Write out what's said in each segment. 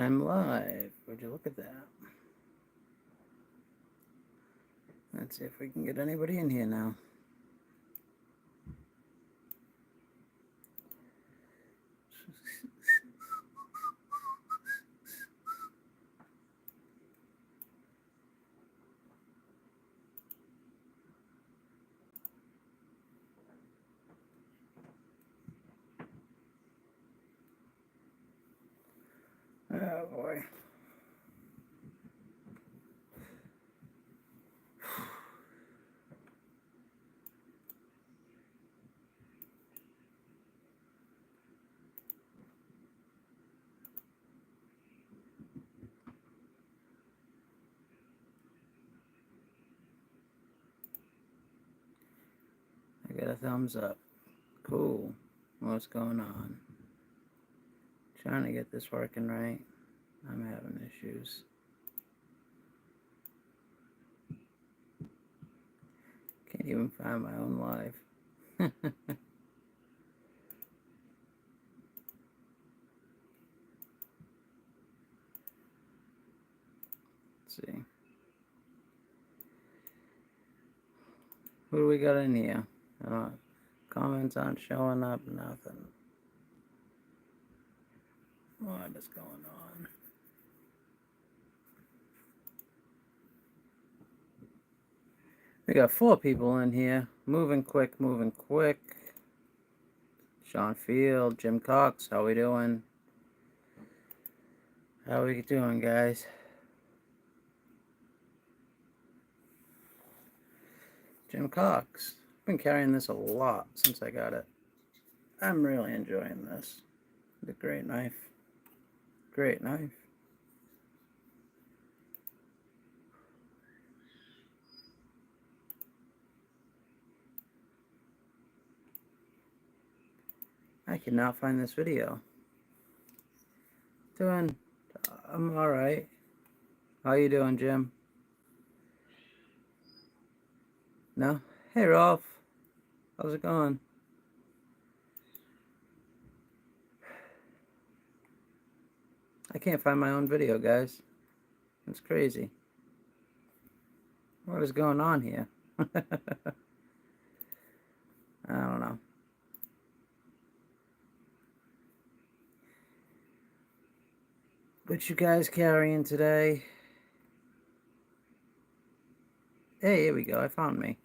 I'm live. Would you look at that? Let's see if we can get anybody in here now. Oh boy. I got a thumbs up. Cool. What's going on? Trying to get this working right. I'm having issues. Can't even find my own live. Let's see. Who do we got in here? Comments aren't showing up, nothing. What is going on? We got 4 people in here. Moving quick, moving quick. Sean Field, Jim Cox, how we doing? How we doing, guys? Jim Cox. I've been carrying this a lot since I got it. I'm really enjoying this. It's a great knife. Great knife. I cannot find this video. I'm alright. How you doing, Jim? No? Hey, Rolf. How's it going? I can't find my own video, guys. It's crazy. What is going on here? I don't know. What you guys carrying today? Hey, here we go. I found me.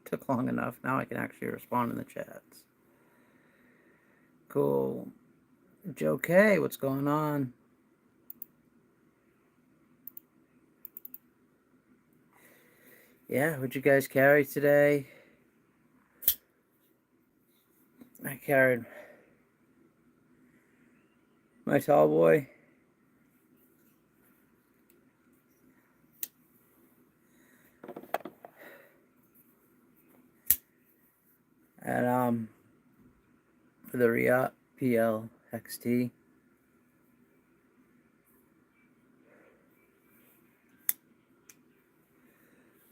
Took long enough. Now I can actually respond in the chats. Cool. Joe K, what's going on? Yeah, what'd you guys carry today? I carried my tall boy. And for the Riot PL XT.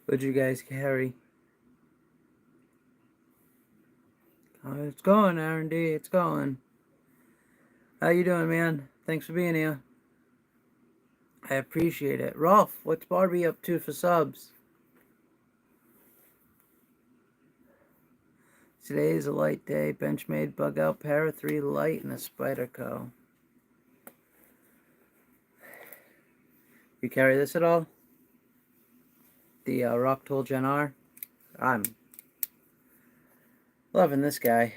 What'd you guys carry? Oh, it's going, R&D. It's going. How you doing, man? Thanks for being here. I appreciate it. Rolf, what's Barbie up to for subs? Today is a light day. Benchmade bug out para 3 light and a Spyderco. You carry this at all? The Rock Tool Gen R? I'm loving this guy.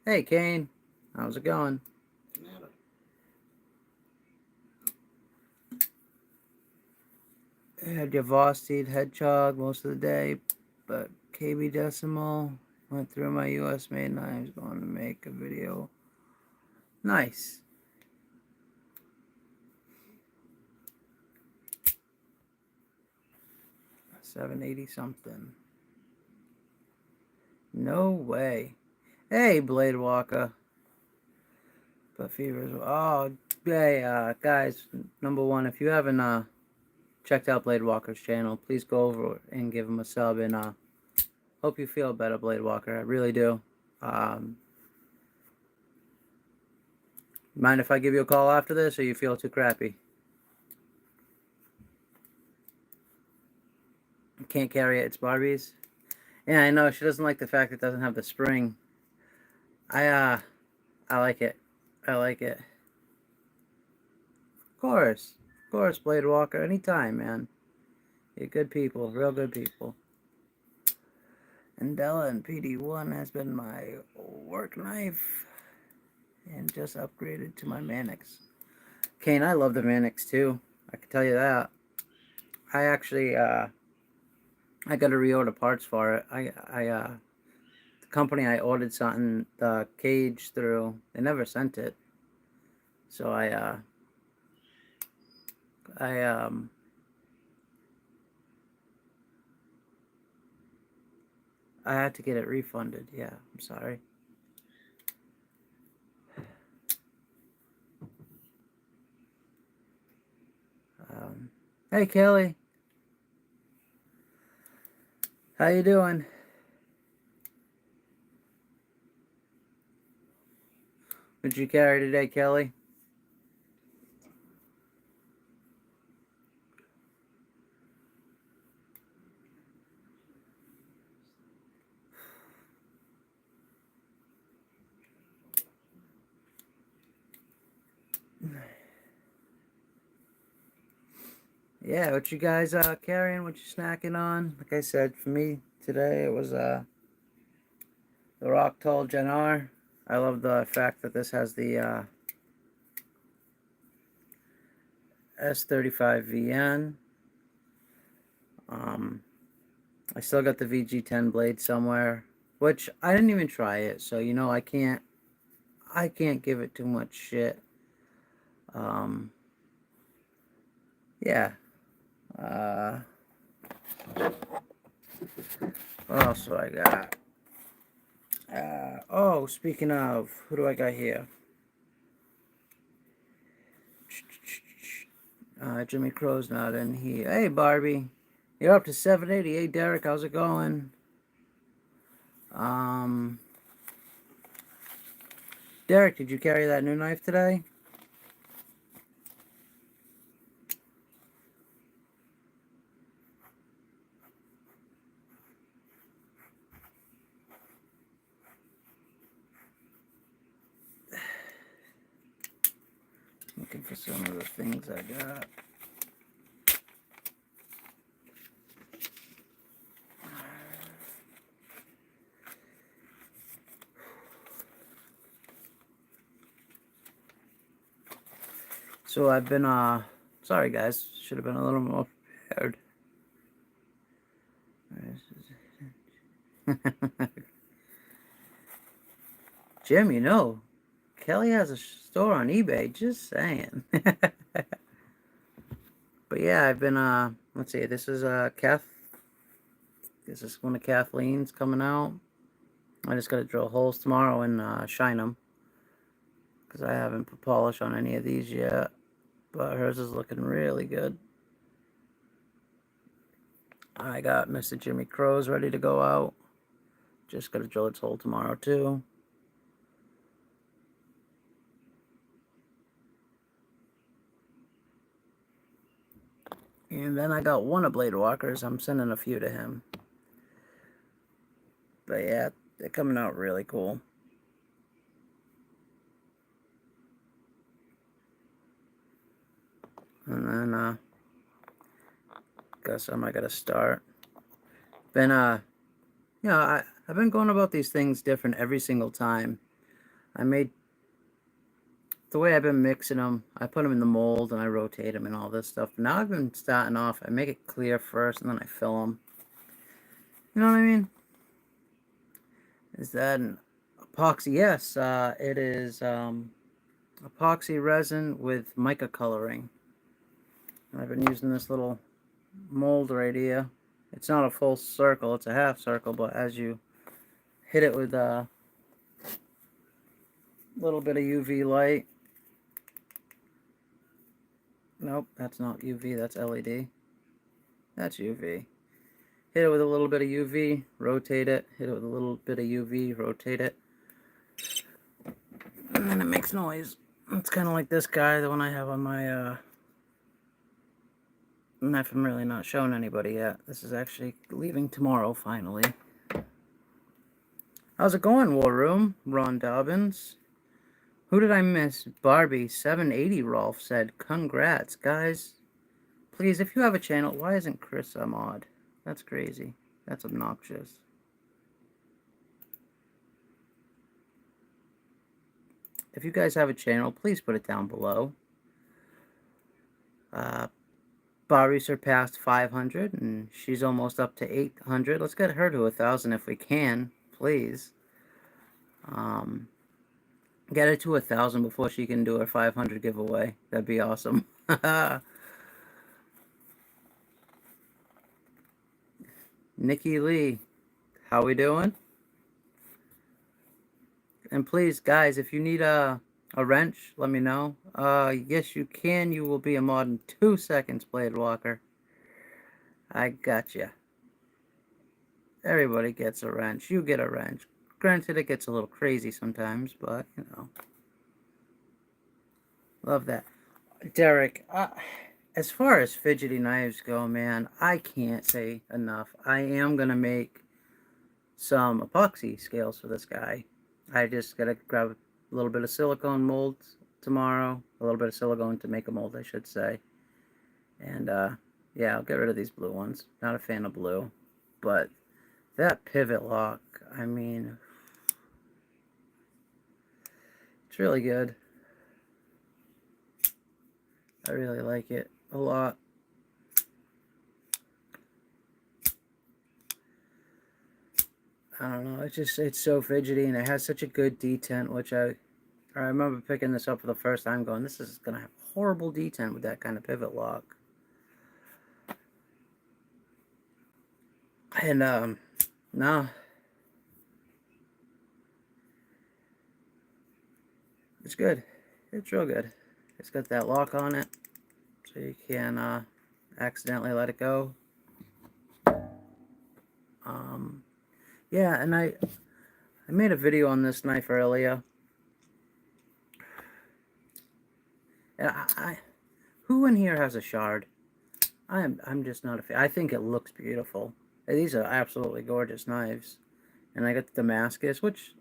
Hey, Kane. How's it going? I had your Vosteed Hedgehog most of the day, but KB Decimal went through my US made knives. Going to make a video. Nice. $780 something. No way. Hey, Blade Walker. But Fevers. Oh, hey, guys. Number one, if you haven't checked out Blade Walker's channel, please go over and give him a sub. And hope you feel better, Blade Walker. I really do. Mind if I give you a call after this, or you feel too crappy? Can't carry it. It's Barbie's. Yeah, I know. She doesn't like the fact it doesn't have the spring. I like it. I like it. Of course, Blade Walker. Anytime, man. You're good people. Real good people. And Della and PD1 has been my work knife. And just upgraded to my Mannix. Kane, I love the Mannix too. I can tell you that. I actually, I got to reorder parts for it. The company I ordered something, the cage through, they never sent it. So I had to get it refunded. Yeah, I'm sorry. Hey, Kelly. How you doing? What'd you carry today, Kelly? Yeah, what you guys carrying? What you snacking on? Like I said, for me today it was the Rocktall Gen R. I love the fact that this has the S35VN. I still got the VG10 blade somewhere, which I didn't even try it, so you know I can't give it too much shit. Yeah. What else do I got? Oh, speaking of, who do I got here? Jimmy Crow's not in here. Hey, Barbie. You're up to 780. Hey, Derek, how's it going? Derek, did you carry that new knife today? Looking for some of the things I got. So I've been, sorry guys, should have been a little more prepared. Jim, you know, Kelly has a store on eBay, just saying. But yeah, I've been, let's see, this is, this is one of Kathleen's coming out. I just gotta drill holes tomorrow and, shine them. Because I haven't put polish on any of these yet. But hers is looking really good. I got Mr. Jimmy Crow's ready to go out. Just gotta drill its hole tomorrow too. And then I got one of Blade Walker's. I'm sending a few to him. But yeah, they're coming out really cool. And then, guess I gotta start. Been, you know, I've been going about these things different every single time. The way I've been mixing them, I put them in the mold and I rotate them and all this stuff. Now I've been starting off, I make it clear first and then I fill them. You know what I mean? Is that an epoxy? Yes, it is epoxy resin with mica coloring. And I've been using this little mold right here. It's not a full circle, it's a half circle, but as you hit it with a little bit of UV light. Nope, that's not UV, that's LED. That's UV. Hit it with a little bit of UV, rotate it, hit it with a little bit of UV, rotate it. And then it makes noise. It's kind of like this guy, the one I have on my knife. I'm really not showing anybody yet. This is actually leaving tomorrow, finally. How's it going, War Room? Ron Dobbins. Who did I miss? Barbie 780 Rolf said, congrats, guys. Please, if you have a channel, why isn't Chris a mod? That's crazy. That's obnoxious. If you guys have a channel, please put it down below. Barbie surpassed 500, and she's almost up to 800. Let's get her to 1,000 if we can, please. Get her to 1,000 before she can do her 500 giveaway. That'd be awesome. Nikki Lee, how we doing? And please, guys, if you need a wrench, let me know. Yes, you can. You will be a mod in 2 seconds, Blade Walker. I gotcha. Everybody gets a wrench. You get a wrench. Granted, it gets a little crazy sometimes, but, you know. Love that. Derek, as far as fidgety knives go, man, I can't say enough. I am going to make some epoxy scales for this guy. I just got to grab a little bit of silicone mold tomorrow. A little bit of silicone to make a mold, I should say. And, yeah, I'll get rid of these blue ones. Not a fan of blue. But that pivot lock, I mean, it's really good. I really like it a lot. I don't know, it's so fidgety, and it has such a good detent, which I remember picking this up for the first time going, this is going to have horrible detent with that kind of pivot lock. And, no. It's good. It's real good. It's got that lock on it, so you can, accidentally let it go. Yeah, and I made a video on this knife earlier. And who in here has a shard? I'm just not a fan. I think it looks beautiful. These are absolutely gorgeous knives. And I got the Damascus, which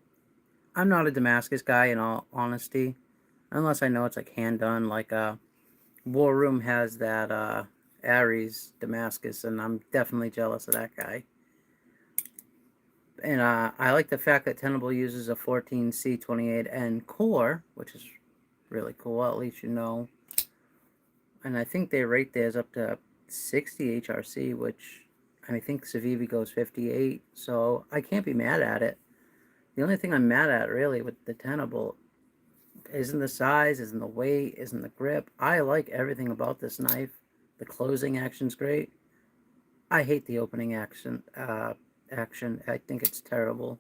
I'm not a Damascus guy in all honesty, unless I know it's like hand done. Like War Room has that Ares Damascus, and I'm definitely jealous of that guy. And I like the fact that Tenable uses a 14C28N core, which is really cool. At least you know. And I think they rate theirs up to 60 HRC, which I think Civivi goes 58. So I can't be mad at it. The only thing I'm mad at, really, with the Tenable isn't the size, isn't the weight, isn't the grip. I like everything about this knife. The closing action's great. I hate the opening action. I think it's terrible.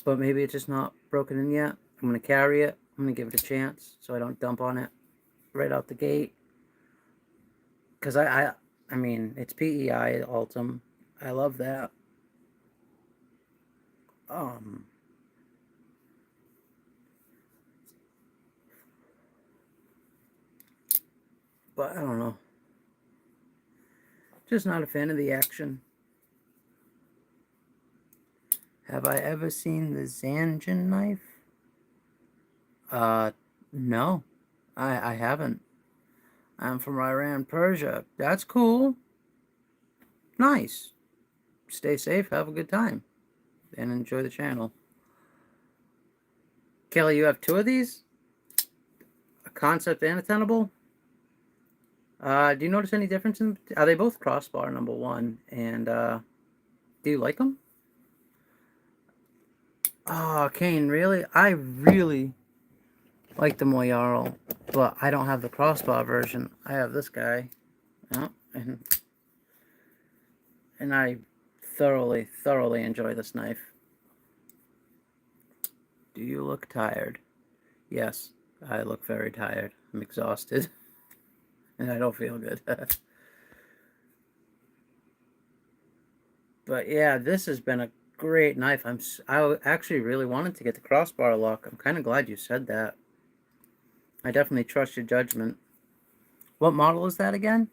But maybe it's just not broken in yet. I'm going to carry it. I'm going to give it a chance so I don't dump on it right out the gate. Because I mean, it's PEI Ultim. I love that. But I don't know. Just not a fan of the action. Have I ever seen the Zanjan knife? No. I haven't. I'm from Iran, Persia. That's cool. Nice. Stay safe, have a good time, and enjoy the channel. Kelly, you have 2 of these? A Concept and a Tenable? Do you notice any difference in... Are they both crossbar, number 1? And, do you like them? Oh, Kane, really? I really like the Moyarl, but I don't have the crossbar version. I have this guy. Oh, and I thoroughly enjoy this knife. Do you look tired? Yes, I look very tired. I'm exhausted. And I don't feel good. But yeah, this has been a great knife. I actually really wanted to get the crossbar lock. I'm kind of glad you said that. I definitely trust your judgment. What model is that again?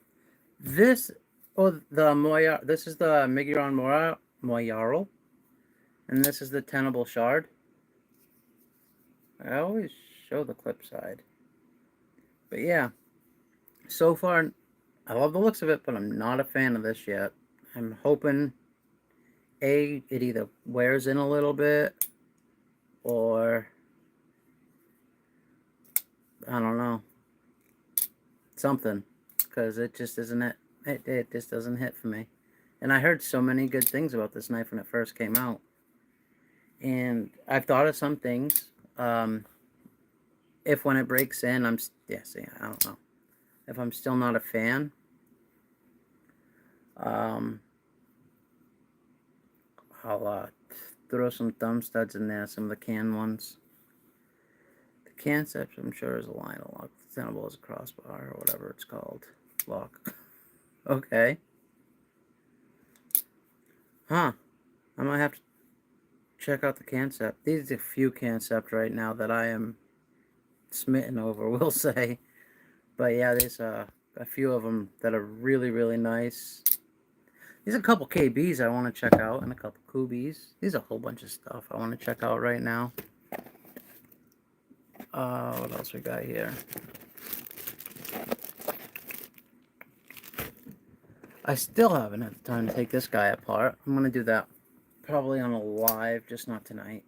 This, oh, the Moya. This is the Miguron Moyarl, and this is the Tenable Shard. I always show the clip side, but yeah. So far, I love the looks of it, but I'm not a fan of this yet. I'm hoping it either wears in a little bit, or I don't know, something, because it just isn't it. It just doesn't hit for me. And I heard so many good things about this knife when it first came out. And I've thought of some things. If when it breaks in, see, I don't know. If I'm still not a fan, um, I'll throw some thumb studs in there, some of the can ones. The can section, I'm sure, is a line of lock. The tenable is a crossbar or whatever it's called. Lock. Okay. Huh. I might have to check out the Cancept. These are a few Cancept right now that I am smitten over, we'll say. But yeah, there's a few of them that are really, really nice. There's a couple KBs I want to check out and a couple Kubies. There's a whole bunch of stuff I want to check out right now. What else we got here? I still haven't had the time to take this guy apart. I'm going to do that probably on a live, just not tonight.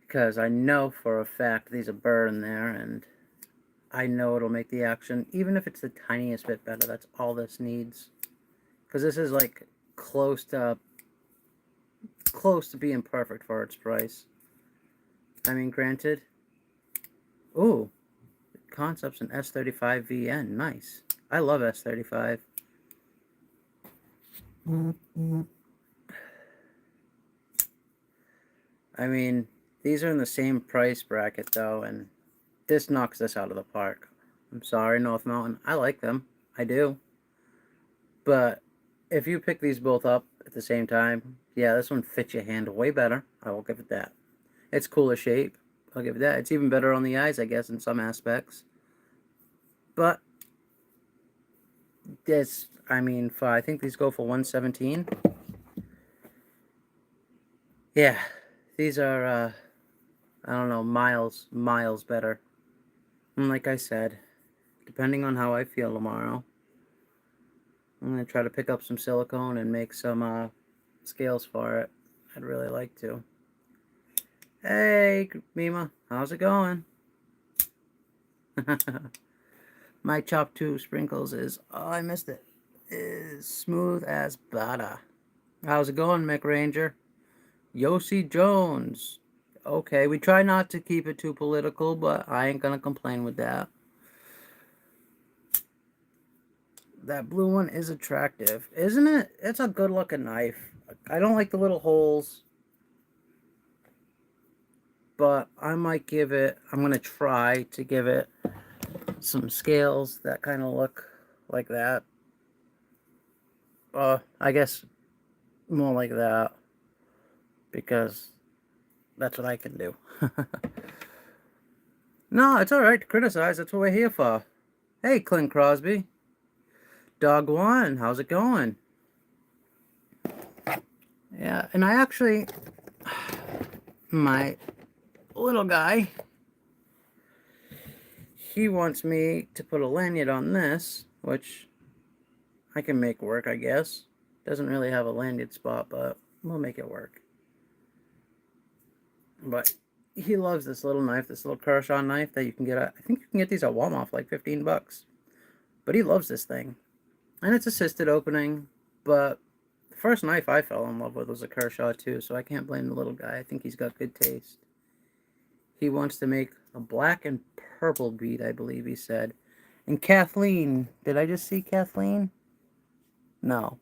Because I know for a fact there's a burr in there, and I know it'll make the action, even if it's the tiniest bit better, that's all this needs. Because this is like close to being perfect for its price. I mean, granted. Ooh, Concepts in S35 VN, nice. I love S35. I mean, these are in the same price bracket though, and this knocks this out of the park. I'm sorry, North Mountain. I like them. I do. But if you pick these both up at the same time, yeah, this one fits your hand way better. I will give it that. It's cooler shape. I'll give it that. It's even better on the eyes, I guess, in some aspects. But this, I mean, I think these go for $117. Yeah, these are, I don't know, miles better. And like I said, depending on how I feel tomorrow, I'm going to try to pick up some silicone and make some scales for it. I'd really like to. Hey, Mima, how's it going? My Chop 2 sprinkles is, oh, I missed it, is smooth as butter. How's it going, McRanger? Yossi Jones. Okay, we try not to keep it too political, but I ain't gonna complain with that. That blue one is attractive, isn't it? It's a good looking knife. I don't like the little holes, but I might give it, I'm gonna try to give it some scales that kind of look like that. I guess more like that, because that's what I can do. No, it's alright to criticize. That's what we're here for. Hey, Clint Crosby. Dog One, how's it going? Yeah, and I actually, my little guy, he wants me to put a lanyard on this, which I can make work, I guess. Doesn't really have a lanyard spot, but we'll make it work. But he loves this little knife, this little Kershaw knife that you can get at, I think you can get these at Walmart for like 15 bucks. But he loves this thing. And it's assisted opening, but the first knife I fell in love with was a Kershaw too, so I can't blame the little guy. I think he's got good taste. He wants to make a black and purple bead, I believe he said. And Kathleen, did I just see Kathleen? No,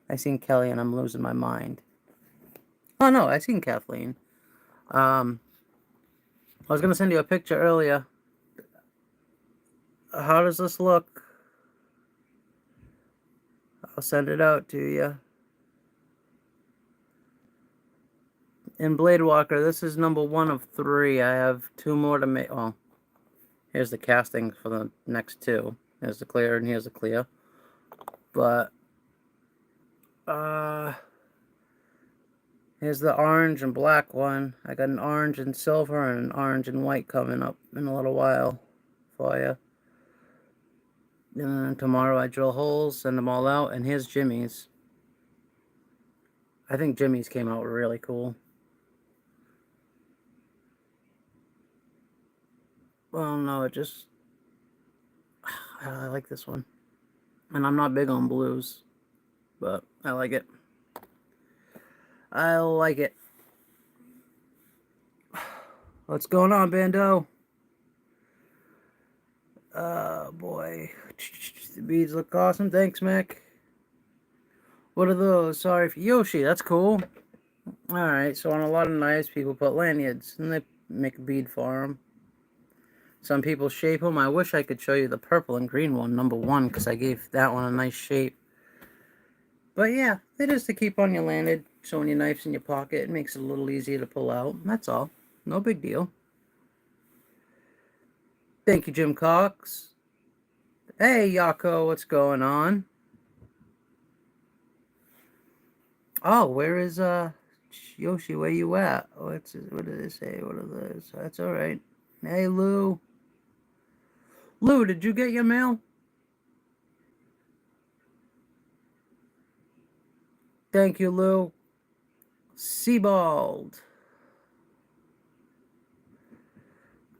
I seen Kelly and I'm losing my mind. Oh no, I seen Kathleen. I was gonna send you a picture earlier. How does this look? I'll send it out to you. In Blade Walker, this is number 1 of 3. I have 2 more to make. Well, Here's the casting for the next two. Here's the clear and here's the clear. But, here's the orange and black one. I got an orange and silver and an orange and white coming up in a little while for you. And then tomorrow I drill holes, send them all out, and here's Jimmy's. I think Jimmy's came out really cool. Well, no, it just... I like this one. And I'm not big on blues, but I like it. I like it. What's going on, Bando? Boy. The beads look awesome. Thanks, Mick. What are those? Sorry for Yoshi. That's cool. Alright, so on a lot of knives, people put lanyards, and they make a bead for them. Some people shape them. I wish I could show you the purple and green one, number 1, because I gave that one a nice shape. But yeah, it is to keep on your lanyard, so when your knife's in your pocket, it makes it a little easier to pull out. That's all. No big deal. Thank you, Jim Cox. Hey, Yako, what's going on? Oh, where is, Yoshi, where you at? What did it say? What are those? That's alright. Hey, Lou. Lou, did you get your mail? Thank you, Lou. Sebald.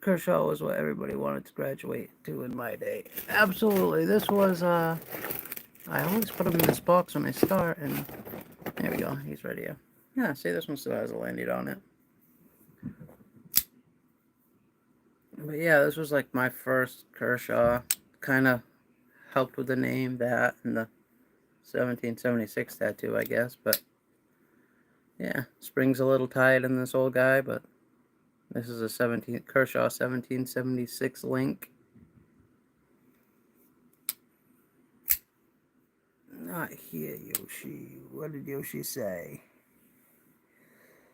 Kershaw was what everybody wanted to graduate to in my day. Absolutely. This was, I always put them in this box when I start, and there we go. He's ready. Yeah, see, this one still has a lanyard on it. But yeah, this was like my first Kershaw. Kind of helped with the name, that, and the 1776 tattoo, I guess. But yeah, spring's a little tight in this old guy, but this is a Kershaw 1776 link. Not here, Yoshi. What did Yoshi say?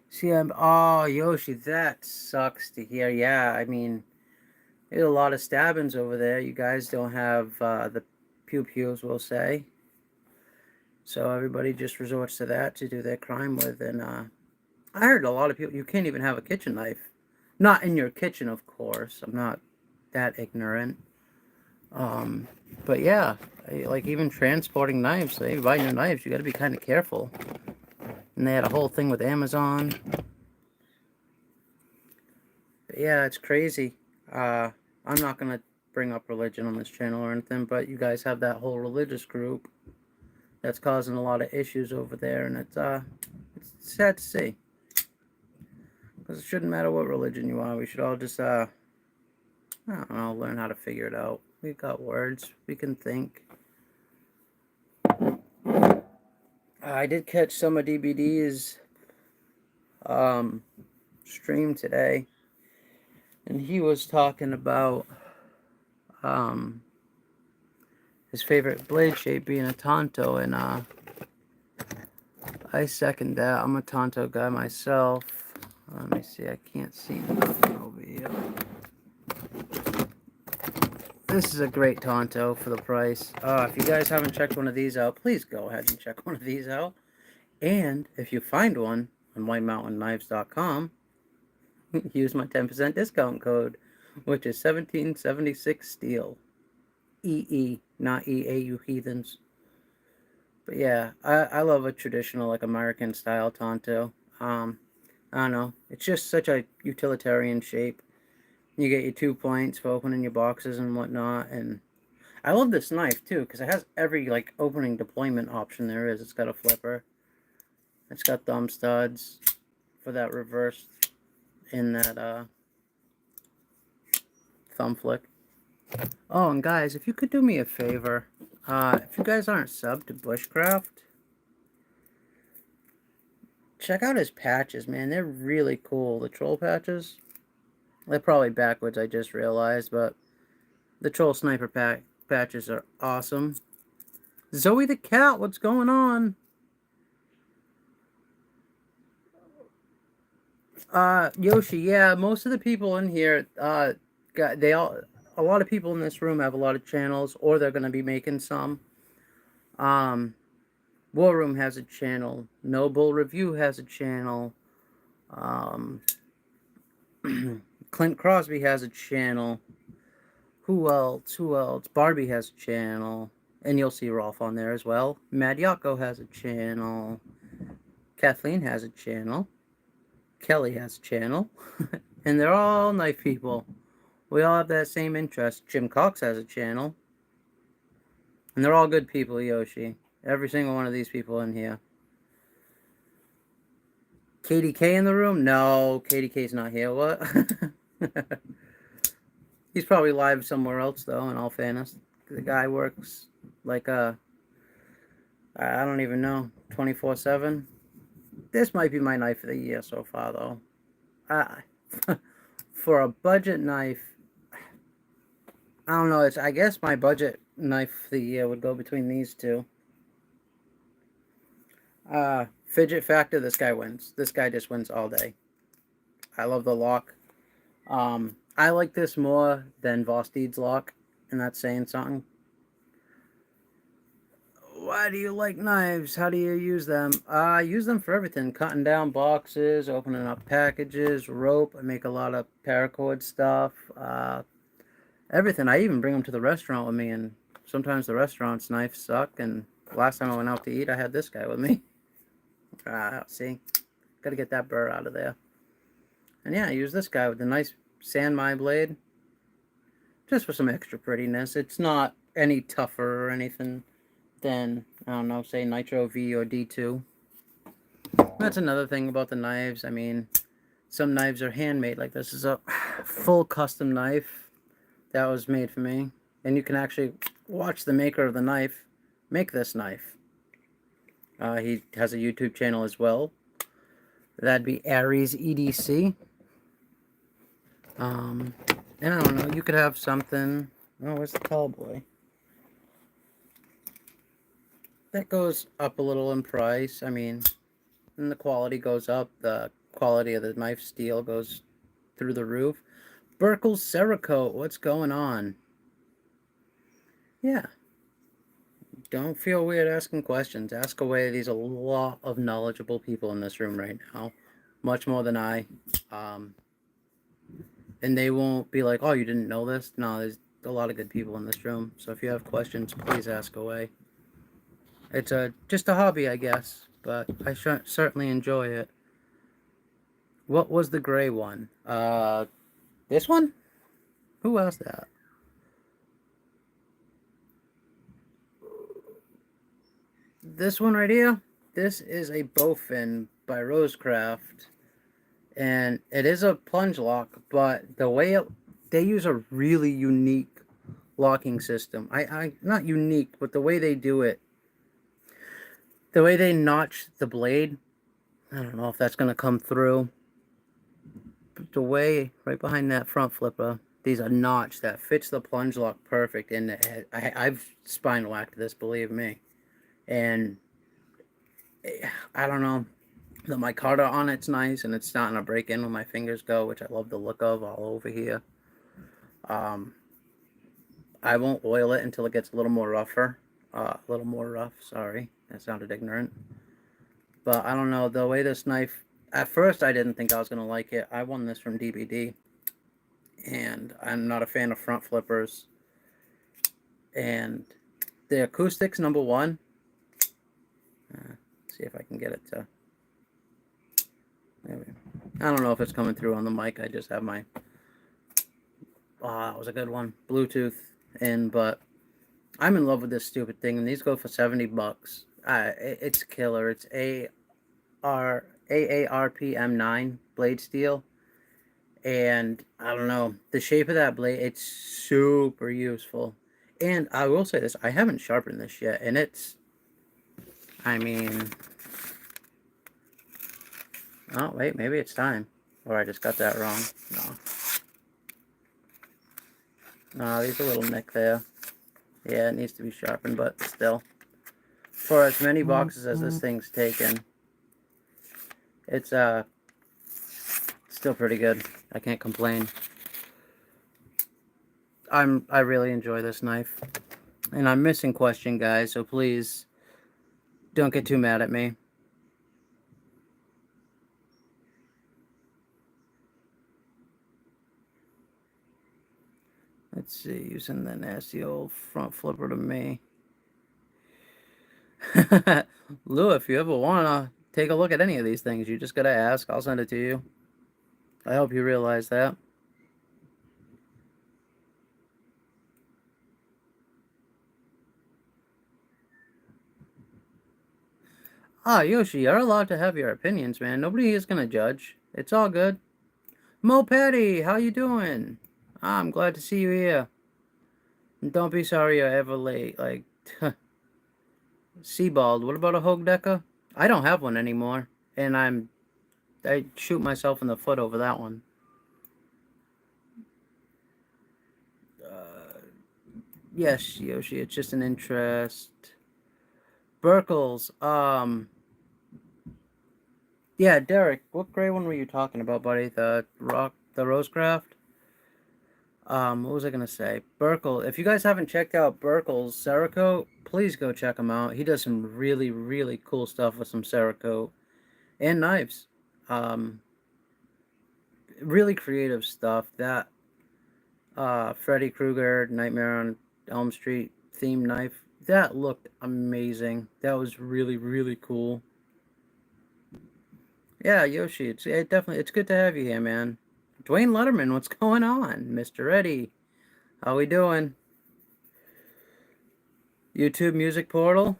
See, oh, Yoshi, that sucks to hear. Yeah, I mean, there's a lot of stabbings over there. You guys don't have the pew-pews, we'll say. So everybody just resorts to that to do their crime with. And I heard a lot of people, you can't even have a kitchen knife. Not in your kitchen, of course. I'm not that ignorant. But yeah, like even transporting knives. So you buy new knives, you got to be kind of careful. And they had a whole thing with Amazon. But yeah, it's crazy. I'm not going to bring up religion on this channel or anything, but you guys have that whole religious group that's causing a lot of issues over there, and it's sad to see. Because it shouldn't matter what religion you are. We should all just, I don't know, learn how to figure it out. We've got words. We can think. I did catch some of DBD's stream today, and he was talking about his favorite blade shape being a Tonto, and I second that. I'm a Tonto guy myself. Let me see, I can't see nothing over here. This is a great Tonto for the price. If you guys haven't checked one of these out, please go ahead and check one of these out. And if you find one on whitemountainKnives.com, use my 10% discount code, which is 1776 steel. EE, not EA, you heathens. But yeah, I love a traditional, like, American style Tonto. I don't know. It's just such a utilitarian shape. You get your 2 points for opening your boxes and whatnot. And I love this knife, too, because it has every, like, opening deployment option there is. It's got a flipper. It's got thumb studs for that reverse in that thumb flick. Oh, and guys, if you could do me a favor, if you guys aren't subbed to Bushcraft, check out his patches, man. They're really cool. The troll patches, they're probably backwards, I just realized, but the troll sniper patches are awesome. Zoe the cat, what's going on? Yoshi, yeah, most of the people in here, they all, a lot of people in this room have a lot of channels, or they're going to be making some. War Room has a channel. Noble Review has a channel. Um, Clint Crosby has a channel. Who else? Who else? Barbie has a channel. And you'll see Rolf on there as well. Mad Yako has a channel. Kathleen has a channel. Kelly has a channel. And they're all knife people. We all have that same interest. Jim Cox has a channel. And they're all good people, Yoshi. Every single one of these people in here. KDK in the room? No, KDK's not here. What? He's probably live somewhere else, though, in all fairness. The guy works like I don't even know, 24/7. This might be my knife of the year so far, though. For a budget knife, I don't know. I guess my budget knife of the year would go between these two. Fidget factor, this guy wins. This guy just wins all day. I love the lock. I like this more than Vosteed's lock, and that's saying something. Why do you like knives? How do you use them? I use them for everything. Cutting down boxes, opening up packages, rope. I make a lot of paracord stuff. Everything. I even bring them to the restaurant with me, and sometimes the restaurant's knives suck, and last time I went out to eat, I had this guy with me. See? Gotta get that burr out of there. And yeah, I use this guy with the nice sand my blade. Just for some extra prettiness. It's not any tougher or anything than, I don't know, say Nitro V or D2. That's another thing about the knives. I mean, some knives are handmade. Like this is a full custom knife that was made for me. And you can actually watch the maker of the knife make this knife. He has a YouTube channel as well. That'd be Aries EDC. And I don't know, you could have something. Oh, where's the tall boy? That goes up a little in price. I mean, and the quality goes up. The quality of the knife steel goes through the roof. Burkle's Cerakote, what's going on? Yeah. Don't feel weird asking questions. Ask away. There's a lot of knowledgeable people in this room right now. Much more than I. And they won't be like, oh, you didn't know this? No, there's a lot of good people in this room. So if you have questions, please ask away. It's just a hobby, I guess. But I certainly enjoy it. What was the gray one? This one? Who asked that? This one right here? This is a bowfin by Rosecraft. And it is a plunge lock, but the way they use a really unique locking system. Not unique, but the way they do it. The way they notch the blade. I don't know if that's going to come through. But the way, right behind that front flipper, there's a notch that fits the plunge lock perfect in the head. I've spine whacked this, believe me. And I don't know. The micarta on it's nice, and it's starting to break in when my fingers go, which I love the look of all over here. I won't oil it until it gets a little more rougher. Sorry. That sounded ignorant. But I don't know, the way this knife... At first, I didn't think I was going to like it. I won this from DBD. And I'm not a fan of front flippers. And the acoustics, number one. See if I can get it to... I don't know if it's coming through on the mic. I just have my... Oh, that was a good one. Bluetooth in, but I'm in love with this stupid thing, and these go for $70. It's killer. It's AARP M9 blade steel, and I don't know, the shape of that blade, it's super useful. And I will say this, I haven't sharpened this yet, and it's, I mean... Oh, wait, maybe it's time. Or I just got that wrong. No, there's a little nick there. Yeah, it needs to be sharpened, but still. For as many boxes as this thing's taken, it's still pretty good. I can't complain. I really enjoy this knife. And I'm missing question, guys, so please don't get too mad at me. Let's see, using the nasty old front flipper to me. Lou, if you ever want to take a look at any of these things, you just got to ask. I'll send it to you. I hope you realize that. Ah, Yoshi, you're allowed to have your opinions, man. Nobody is going to judge. It's all good. Mo Petty, how you doing? I'm glad to see you here. And don't be sorry you're ever late. Like, Seabald, what about a Hogue Decker? I don't have one anymore. And I shoot myself in the foot over that one. Yes, Yoshi, it's just an interest. Burkles, yeah, Derek, what gray one were you talking about, buddy? The Rosecraft? What was I gonna say? Burkle, if you guys haven't checked out Burkle's Cerakote, please go check him out. He does some really, really cool stuff with some Cerakote and knives. Really creative stuff. That Freddy Krueger Nightmare on Elm Street theme knife, that looked amazing. That was really, really cool. Yeah, Yoshi, it's good to have you here, man. Dwayne Letterman, what's going on? Mr. Eddie, how we doing? YouTube Music Portal?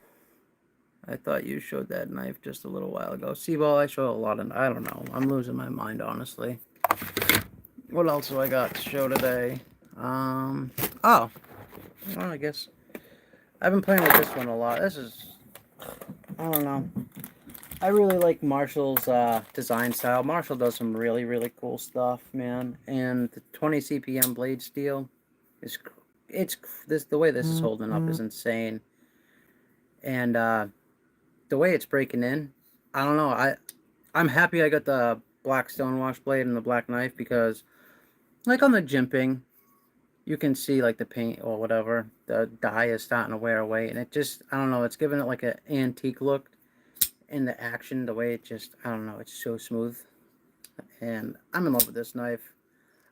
I thought you showed that knife just a little while ago. Seaball, I show a lot of... I don't know. I'm losing my mind, honestly. What else do I got to show today? Oh. Well, I guess... I've been playing with this one a lot. This is... I don't know. I really like Marshall's design style. Marshall does some really, really cool stuff, man. And the 20 CPM blade steel is... the way this is holding up is insane. And the way it's breaking in, I don't know. I'm happy I got the black stonewash blade and the black knife, because like on the jimping, you can see like the paint or whatever, the dye is starting to wear away, and it just, I don't know, it's giving it like an antique look in the action, the way it just, I don't know, it's so smooth. And I'm in love with this knife.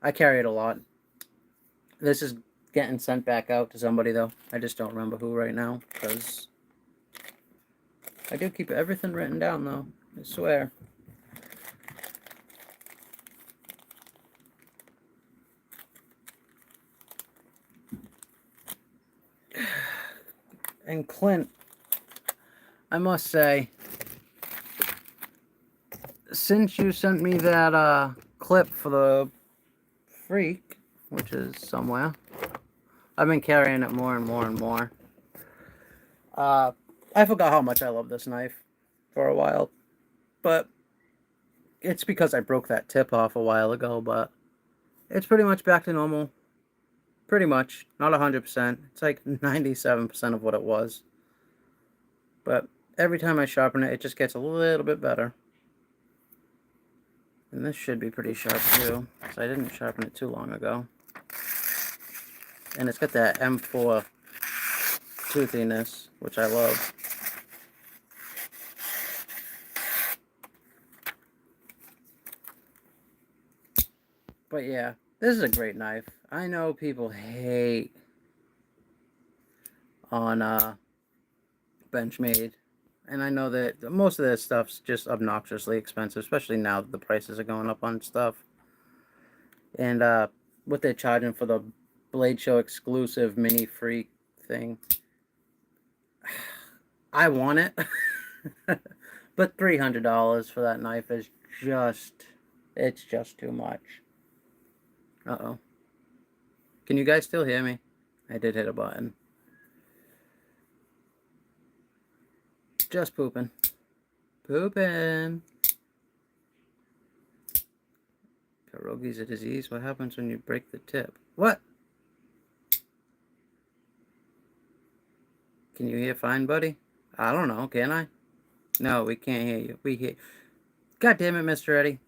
I carry it a lot. This is getting sent back out to somebody though. I just don't remember who right now, because I do keep everything written down though, I swear. And Clint, I must say, since you sent me that clip for the Freak, which is somewhere, I've been carrying it more and more and more. I forgot how much I love this knife for a while, but it's because I broke that tip off a while ago, but it's pretty much back to normal. Pretty much. Not 100%. It's like 97% of what it was. But every time I sharpen it, it just gets a little bit better. And this should be pretty sharp too, because I didn't sharpen it too long ago. And it's got that M4 toothiness, which I love. But yeah, this is a great knife. I know people hate on Benchmade, and I know that most of this stuff's just obnoxiously expensive, especially now that the prices are going up on stuff. And what they're charging for the Blade Show exclusive mini Freak thing, I want it. But $300 for that knife is just, it's just too much. Uh-oh. Can you guys still hear me? I did hit a button. Just pooping. Pooping. Pierogi's a disease? What happens when you break the tip? What? Can you hear fine, buddy? I don't know, can I? No, we can't hear you. We hear... God damn it, Mr. Eddie.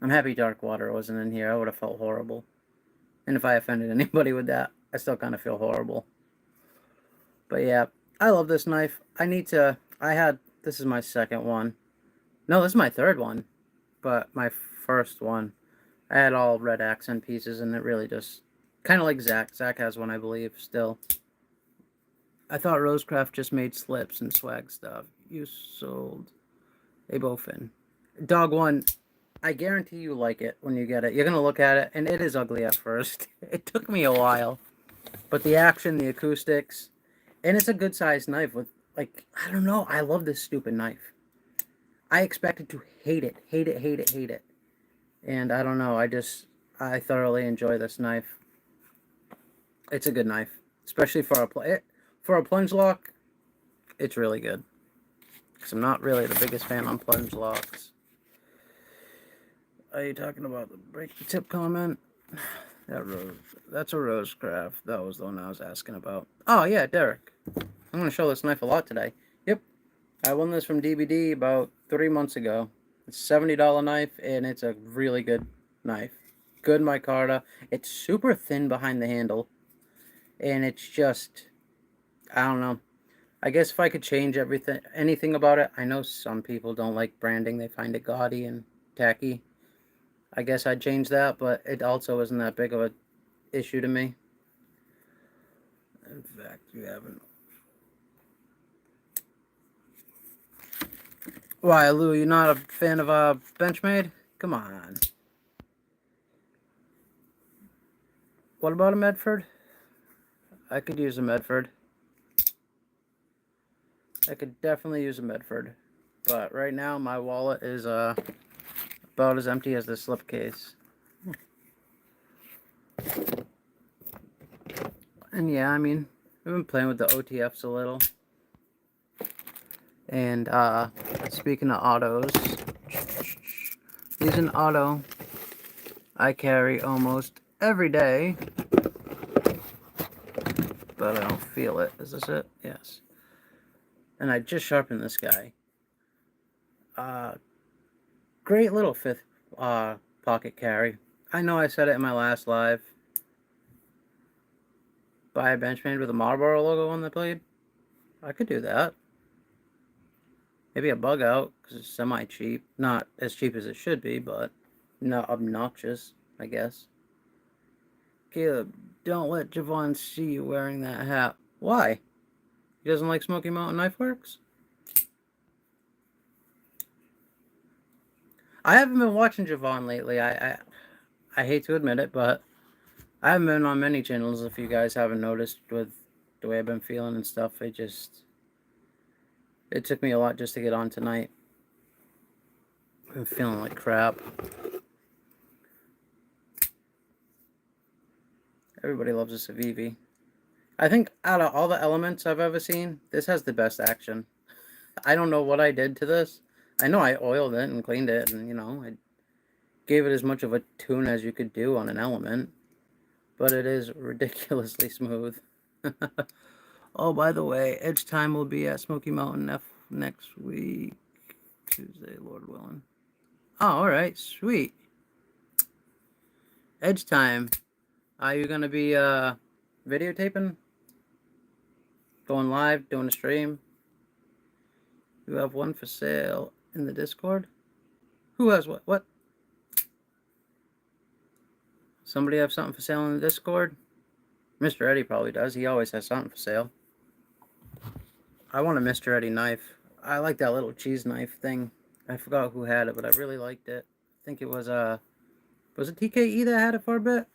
I'm happy Dark Water wasn't in here. I would have felt horrible. And if I offended anybody with that, I still kind of feel horrible. But yeah, I love this knife. This is my second one. No, this is my third one. But my first one, I had all red accent pieces, and it really just, kind of like Zach. Zach has one, I believe, still. I thought Rosecraft just made slips and swag stuff. You sold a bowfin. Dog one, I guarantee you like it when you get it. You're going to look at it, and it is ugly at first. It took me a while. But the action, the acoustics, and it's a good sized knife with, like, I don't know. I love this stupid knife. I expected to hate it, hate it, hate it, hate it. And I don't know. I thoroughly enjoy this knife. It's a good knife, especially for a plunge lock. It's really good. Because I'm not really the biggest fan on plunge locks. Are you talking about the break the tip comment? That's a Rosecraft. That was the one I was asking about. Oh yeah, Derek. I'm gonna show this knife a lot today. Yep, I won this from DBD about 3 months ago. It's a $70 knife, and it's a really good knife. Good micarta. It's super thin behind the handle, and it's just, I don't know. I guess if I could change anything about it, I know some people don't like branding. They find it gaudy and tacky. I guess I'd change that, but it also isn't that big of an issue to me. In fact, you haven't. Why, Lou, you're not a fan of Benchmade? Come on. What about a Medford? I could use a Medford. I could definitely use a Medford. But right now, my wallet is about as empty as the slipcase. And yeah, I mean, I've been playing with the OTFs a little. And speaking of autos, here's an auto I carry almost every day, but I don't feel it. Is this it? Yes. And I just sharpened this guy. Great little fifth pocket carry. I know I said it in my last live. Buy a Benchmade with a Marlboro logo on the blade. I could do that. Maybe a bug out, because it's semi-cheap. Not as cheap as it should be, but not obnoxious, I guess. Caleb, don't let Javon see you wearing that hat. Why? He doesn't like Smoky Mountain Knife Works? I haven't been watching Javon lately. I hate to admit it, but I haven't been on many channels. If you guys haven't noticed with the way I've been feeling and stuff, it took me a lot just to get on tonight. I'm feeling like crap. Everybody loves a Civivi. I think out of all the elements I've ever seen, this has the best action. I don't know what I did to this. I know I oiled it and cleaned it, and, I gave it as much of a tune as you could do on an element. But it is ridiculously smooth. Oh, by the way, Edge Time will be at Smoky Mountain next week. Tuesday, Lord willing. Oh, alright, sweet. Edge Time. Are you going to be videotaping? Going live? Doing a stream? You have one for sale in the Discord? Who has what? What? Somebody have something for sale in the Discord? Mr. Eddie probably does. He always has something for sale. I want a Mr. Eddie knife. I like that little cheese knife thing. I forgot who had it, but I really liked it. I think it was it TKE that had it for a bit?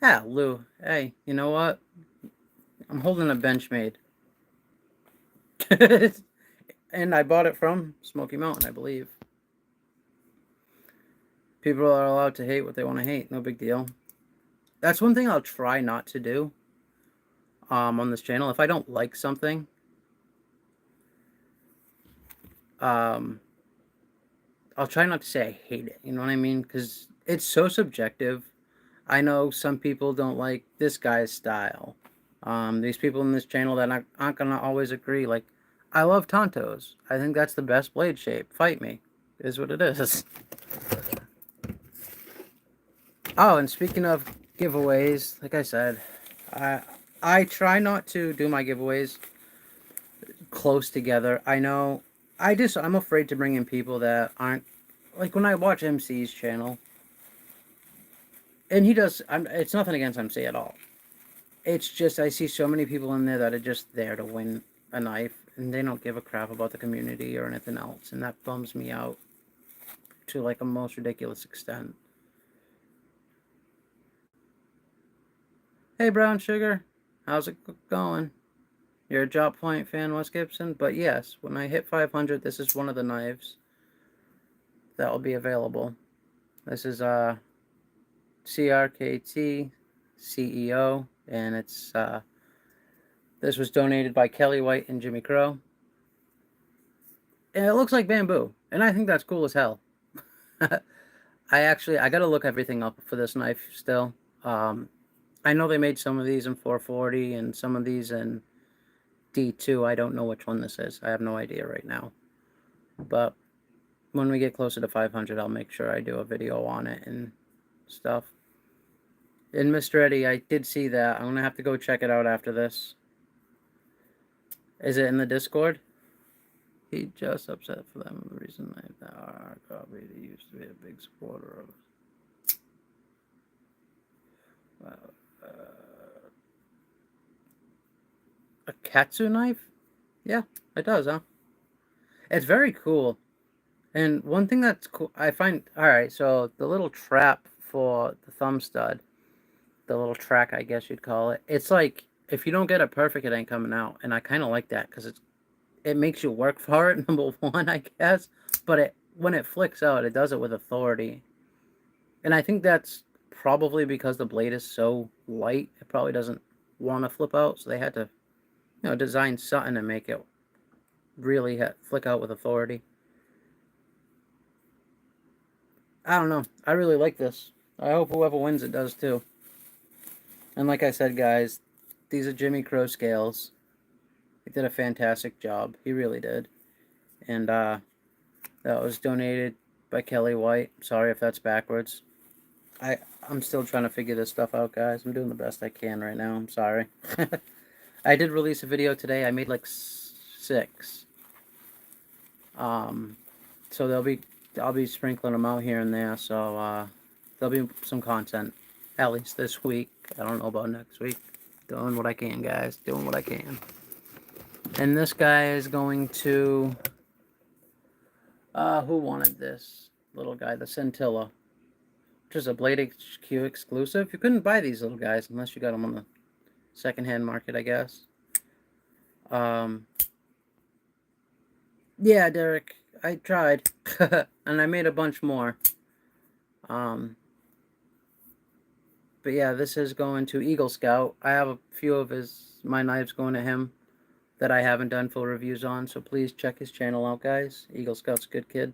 Ah, Lou. Hey, you know what? I'm holding a Benchmade. And I bought it from Smoky Mountain, I believe. People are allowed to hate what they want to hate. No big deal. That's one thing I'll try not to do on this channel. If I don't like something, I'll try not to say I hate it. You know what I mean? Because it's so subjective. I know some people don't like this guy's style. These people in this channel that aren't going to always agree. Like, I love Tontos. I think that's the best blade shape. Fight me. Is what it is. Oh, and speaking of giveaways, like I said, I try not to do my giveaways close together. I know I'm afraid to bring in people that aren't, like when I watch MC's channel, and he does, it's nothing against MC at all. It's just I see so many people in there that are just there to win a knife, and they don't give a crap about the community or anything else, and that bums me out to like a most ridiculous extent. Hey, Brown Sugar, how's it going? You're a Drop Point fan, Wes Gibson? But yes, when I hit 500, this is one of the knives that will be available. This is CRKT CEO, and it's this was donated by Kelly White and Jimmy Crow. And it looks like bamboo, and I think that's cool as hell. I gotta look everything up for this knife still. I know they made some of these in 440 and some of these in D2. I don't know which one this is. I have no idea right now. But when we get closer to 500, I'll make sure I do a video on it and stuff. And Mr. Eddie, I did see that. I'm going to have to go check it out after this. Is it in the Discord? He just upset for them. The reason I copy, he used to be a big supporter of us. A Katsu knife? Yeah, it does, huh? It's very cool. And one thing that's cool, I find, alright, so the little trap for the thumb stud, the little track, I guess you'd call it, it's like, if you don't get it perfect, it ain't coming out. And I kind of like that, because it makes you work for it, number one, I guess. But when it flicks out, it does it with authority. And I think that's probably because the blade is so light, it probably doesn't want to flip out. So they had to, design something to make it really flick out with authority. I don't know. I really like this. I hope whoever wins it does too. And like I said, guys, these are Jimmy Crow scales. He did a fantastic job. He really did. And that was donated by Kelly White. Sorry if that's backwards. I'm still trying to figure this stuff out, guys. I'm doing the best I can right now. I'm sorry. I did release a video today. I made like 6. So I'll be sprinkling them out here and there. So there'll be some content, at least this week. I don't know about next week. Doing what I can, guys. Doing what I can. And this guy is going to... who wanted this little guy? The Scintilla. Which is a Blade HQ exclusive. You couldn't buy these little guys unless you got them on the secondhand market, I guess. Yeah, Derek. I tried. And I made a bunch more. But yeah, this is going to Eagle Scout. I have a few of my knives going to him that I haven't done full reviews on, so please check his channel out, guys. Eagle Scout's a good kid.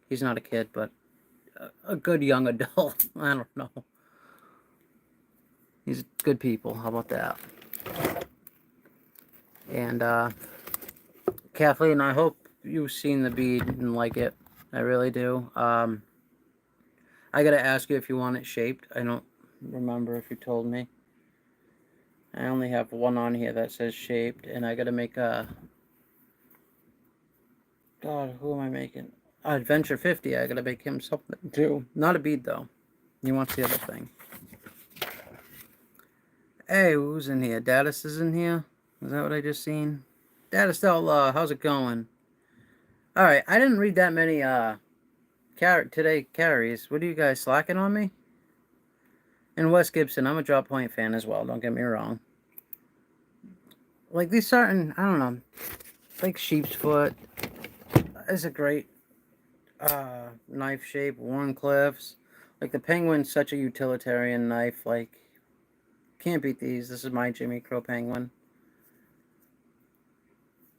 He's not a kid, but a good young adult. I don't know. He's good people. How about that? And Kathleen, I hope you've seen the bead and like it. I really do. I gotta ask you if you want it shaped. I don't remember if you told me. I only have one on here that says shaped, and I gotta make a... God, who am I making? Adventure 50. I gotta make him something too. Not a bead though. He wants the other thing. Hey, who's in here? Datus is in here. Is that what I just seen? Datus, how's it going? Alright, I didn't read that many carries. What are you guys slacking on me? And Wes Gibson, I'm a Drop Point fan as well, don't get me wrong. Like these certain, I don't know, like sheep's foot is a great knife shape. Warncliffs, like the Penguin's such a utilitarian knife, like can't beat these. This is my Jimmy Crow Penguin.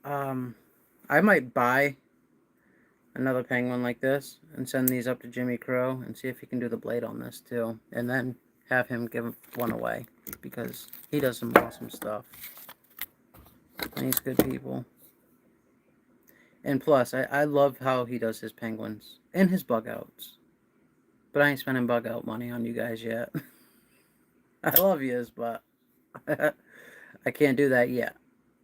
I might buy another Penguin like this and send these up to Jimmy Crow and see if he can do the blade on this too, and then have him give one away because he does some awesome stuff and he's good people. And plus, I love how he does his penguins and his bug outs. But I ain't spending bug out money on you guys yet. I love yous, but I can't do that yet.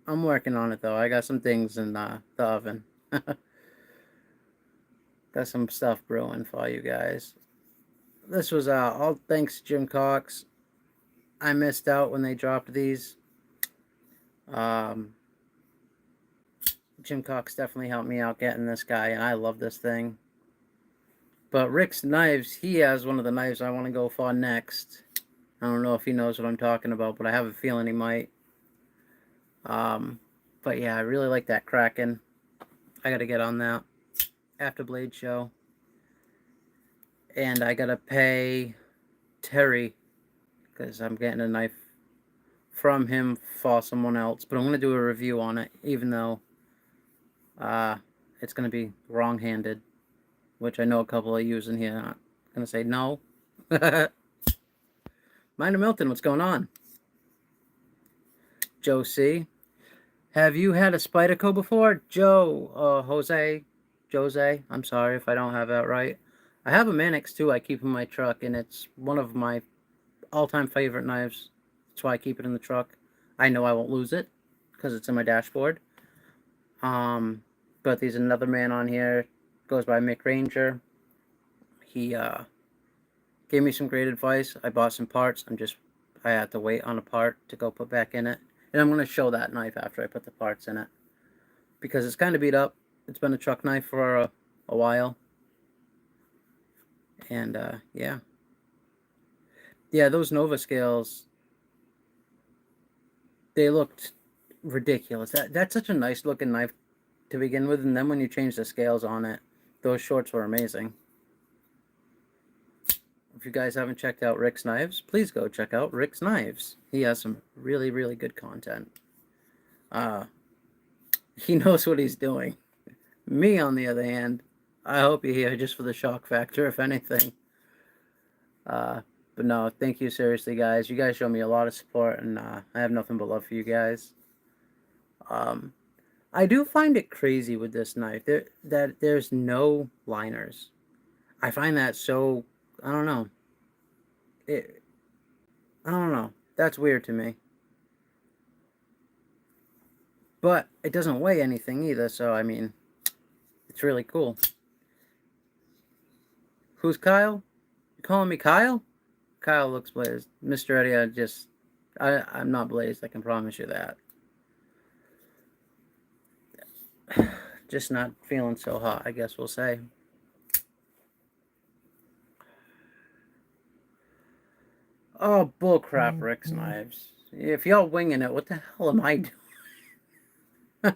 I'm working on it though. I got some things in the oven. Got some stuff brewing for you guys. This was all thanks to Jim Cox. I missed out when they dropped these. Um, Jim Cox definitely helped me out getting this guy, and I love this thing. But Rick's Knives, he has one of the knives I want to go for next. I don't know if he knows what I'm talking about, but I have a feeling he might. But yeah, I really like that Kraken. I gotta get on that after Blade Show. And I gotta pay Terry, because I'm getting a knife from him for someone else. But I'm gonna do a review on it, even though it's gonna be wrong-handed, which I know a couple of you in here are gonna say no. Minor Milton, what's going on? Joe C. Have you had a Spyderco before? Joe, Jose, I'm sorry if I don't have that right. I have a Mannix too I keep in my truck, and it's one of my all-time favorite knives. That's why I keep it in the truck. I know I won't lose it, because it's in my dashboard. But there's another man on here, goes by Mick Ranger. He gave me some great advice. I bought some parts. I had to wait on a part to go put back in it. And I'm going to show that knife after I put the parts in it, because it's kind of beat up. It's been a truck knife for a while. And yeah. Yeah, those Nova scales, they looked ridiculous. That's such a nice looking knife to begin with, and then when you change the scales on it, those shorts were amazing. If you guys haven't checked out Rick's Knives, please go check out Rick's Knives. He has some really, really good content. He knows what he's doing. Me, on the other hand, I hope you're here just for the shock factor, if anything. But no, thank you seriously, guys. You guys show me a lot of support, and I have nothing but love for you guys. I do find it crazy with this knife that there's no liners. I find that so, I don't know. I don't know. That's weird to me. But it doesn't weigh anything either, so I mean, it's really cool. Who's Kyle? You calling me Kyle? Kyle looks blazed. Mr. Eddie, I'm not blazed, I can promise you that. Just not feeling so hot, I guess we'll say. Oh, bullcrap, Rick's Knives. If y'all winging it, what the hell am I doing?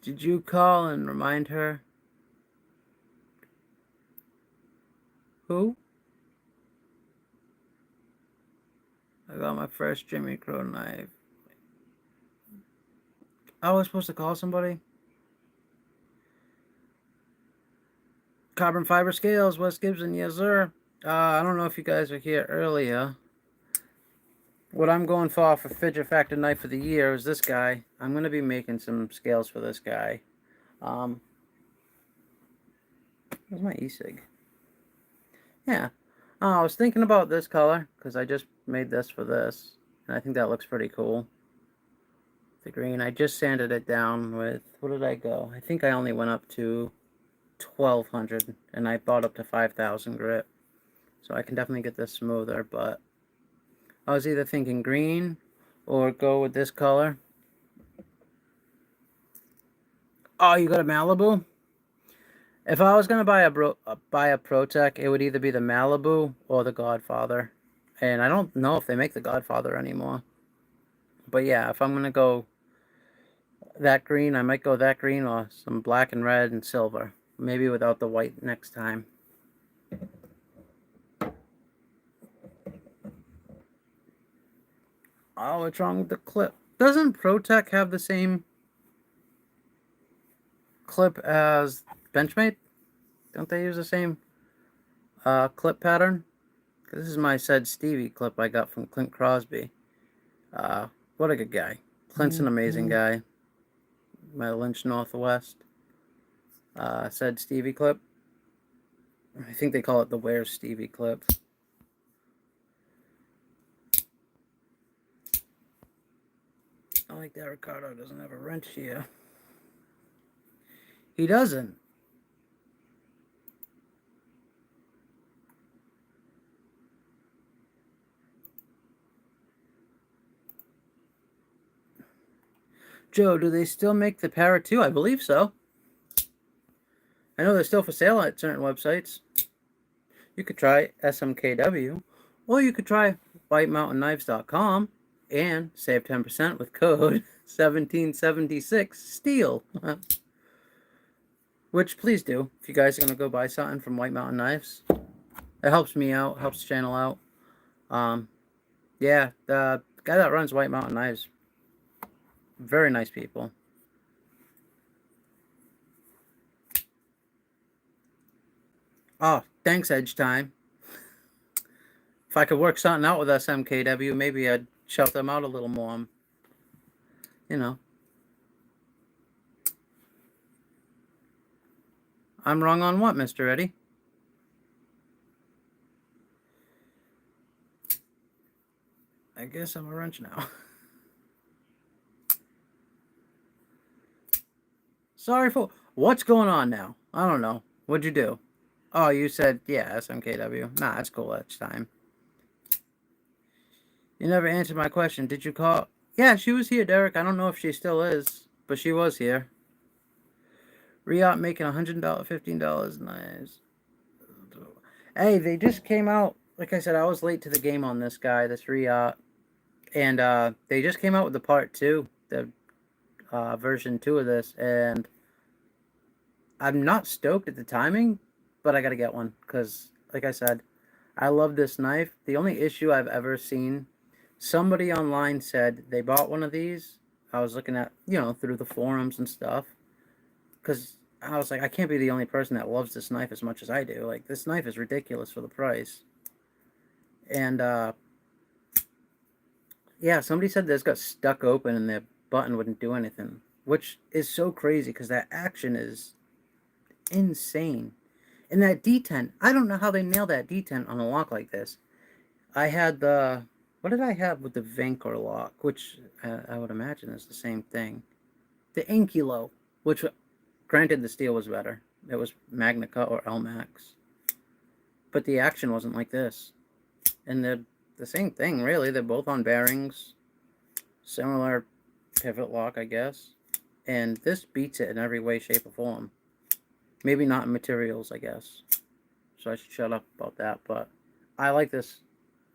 Did you call and remind her? Who? I got my first Jimmy Crow knife. I was supposed to call somebody? Carbon fiber scales, Wes Gibson, yes sir. I don't know if you guys were here earlier. What I'm going for Fidget Factor Knife of the Year is this guy. I'm going to be making some scales for this guy. Where's my e-cig? Yeah. I was thinking about this color, because I just made this for this. And I think that looks pretty cool. The green. I just sanded it down with, what did I go? I think I only went up to 1200, and I bought up to 5000 grit. So I can definitely get this smoother, but I was either thinking green or go with this color. Oh, you got a Malibu? If I was going to buy a ProTech, it would either be the Malibu or the Godfather. And I don't know if they make the Godfather anymore. But yeah, if I'm going to go that green, I might go that green or some black and red and silver. Maybe without the white next time. Oh, what's wrong with the clip? Doesn't ProTech have the same clip as Benchmade? Don't they use the same clip pattern? This is my said Stevie clip I got from Clint Crosby. What a good guy. Clint's an amazing guy. My Lynch Northwest. Said Stevie clip. I think they call it the Where's Stevie clip. I like that Ricardo doesn't have a wrench here. He doesn't. Joe, do they still make the Parrot 2? I believe so. I know they're still for sale at certain websites. You could try SMKW, or you could try WhiteMountainKnives.com and save 10% with code 1776STEEL. Which, please do, if you guys are going to go buy something from White Mountain Knives. It helps me out, helps the channel out. Yeah, the guy that runs White Mountain Knives, very nice people. Oh, thanks, Edge Time. If I could work something out with SMKW, maybe I'd shout them out a little more. You know. I'm wrong on what, Mr. Eddie? I guess I'm a wrench now. Sorry for... What's going on now? I don't know. What'd you do? Oh, you said, yeah, SMKW. Nah, that's cool each time. You never answered my question. Did you call? Yeah, she was here, Derek. I don't know if she still is, but she was here. Riot making $100, $15. Nice. Hey, they just came out. Like I said, I was late to the game on this guy, this Riot. And they just came out with the part 2, the version 2 of this. And I'm not stoked at the timing, but I got to get one. Because, like I said, I love this knife. The only issue I've ever seen, somebody online said they bought one of these. I was looking at, you know, through the forums and stuff. Because I was like, I can't be the only person that loves this knife as much as I do. Like, this knife is ridiculous for the price. And, yeah, somebody said this got stuck open and the button wouldn't do anything. Which is so crazy because that action is insane. And that detent, I don't know how they nail that detent on a lock like this. I had the... What did I have with the Vancor lock? Which I would imagine is the same thing. The Inkilo, which, granted, the steel was better. It was Magna Cut or Elmax. But the action wasn't like this. And they're the same thing, really. They're both on bearings. Similar pivot lock, I guess. And this beats it in every way, shape, or form. Maybe not in materials, I guess. So I should shut up about that. But I like this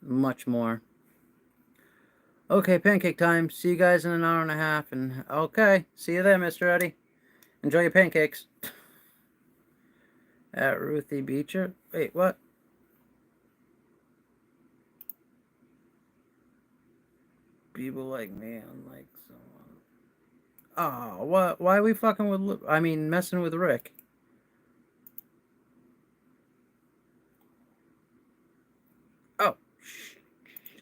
much more. Okay, pancake time. See you guys in an hour and a half. And okay, see you there, Mr. Eddie. Enjoy your pancakes. At Ruthie Beecher. Wait, what? People like me, unlike someone. Oh, what? Why are we fucking with... I mean, messing with Rick? Oh, shh.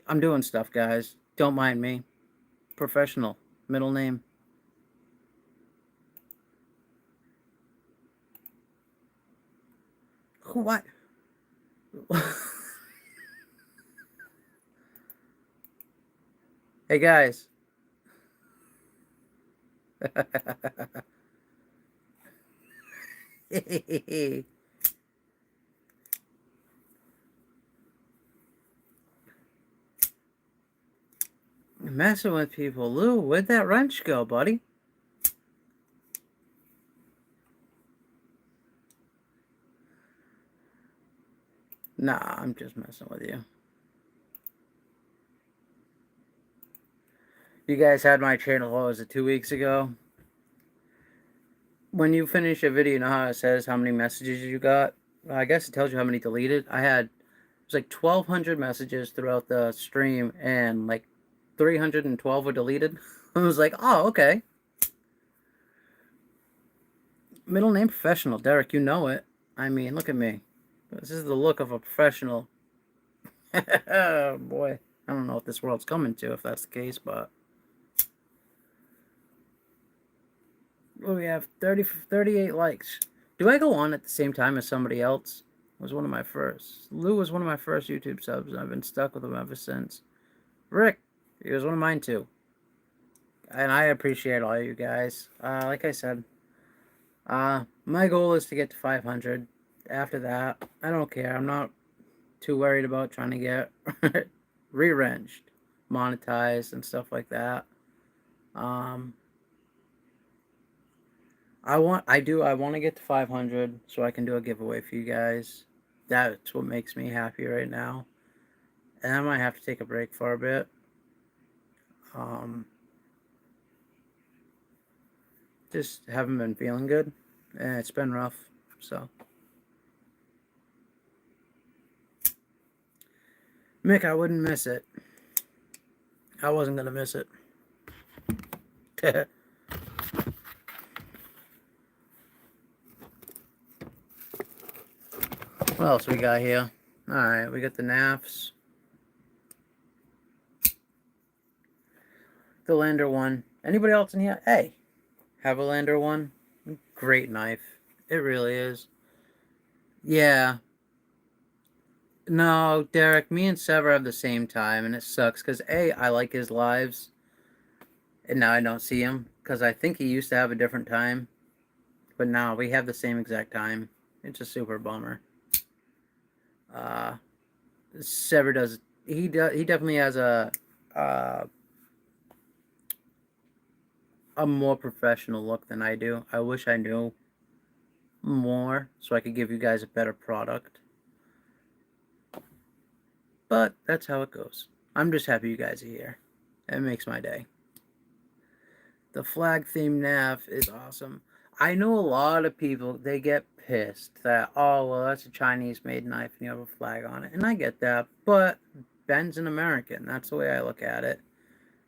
I'm doing stuff, guys. Don't mind me. Professional. Middle name. What? Hey, guys. Messing with people. Lou, where'd that wrench go, buddy? Nah, I'm just messing with you. You guys had my channel, what was it, 2 weeks ago? When you finish a video, you know how it says how many messages you got? I guess it tells you how many deleted. I had, it was like 1,200 messages throughout the stream, and like 312 were deleted. I was like, oh, okay. Middle name professional. Derek, you know it. I mean, look at me. This is the look of a professional. Oh, boy. I don't know what this world's coming to if that's the case, but... Oh, we have 38 likes. Do I go on at the same time as somebody else? Was one of my first. Lou was one of my first YouTube subs, and I've been stuck with him ever since. Rick, he was one of mine too. And I appreciate all you guys. Like I said, my goal is to get to 500. After that, I don't care. I'm not too worried about trying to get re-wrenched, monetized, and stuff like that. I want to get to 500 so I can do a giveaway for you guys. That's what makes me happy right now. And I might have to take a break for a bit. Just haven't been feeling good, and it's been rough. So, Mick, I wouldn't miss it. I wasn't gonna miss it. What else we got here? Alright, we got the NAFs. The Lander one. Anybody else in here? Hey, have a Lander one? Great knife. It really is. Yeah. No, Derek, me and Sever have the same time, and it sucks, because A, I like his lives, and now I don't see him, because I think he used to have a different time, but now we have the same exact time. It's a super bummer. Sever does, he definitely has a more professional look than I do. I wish I knew more so I could give you guys a better product. But that's how it goes. I'm just happy you guys are here. It makes my day. The flag theme nav is awesome. I know a lot of people, they get pissed that, oh, well, that's a Chinese made knife and you have a flag on it. And I get that, but Ben's an American. That's the way I look at it.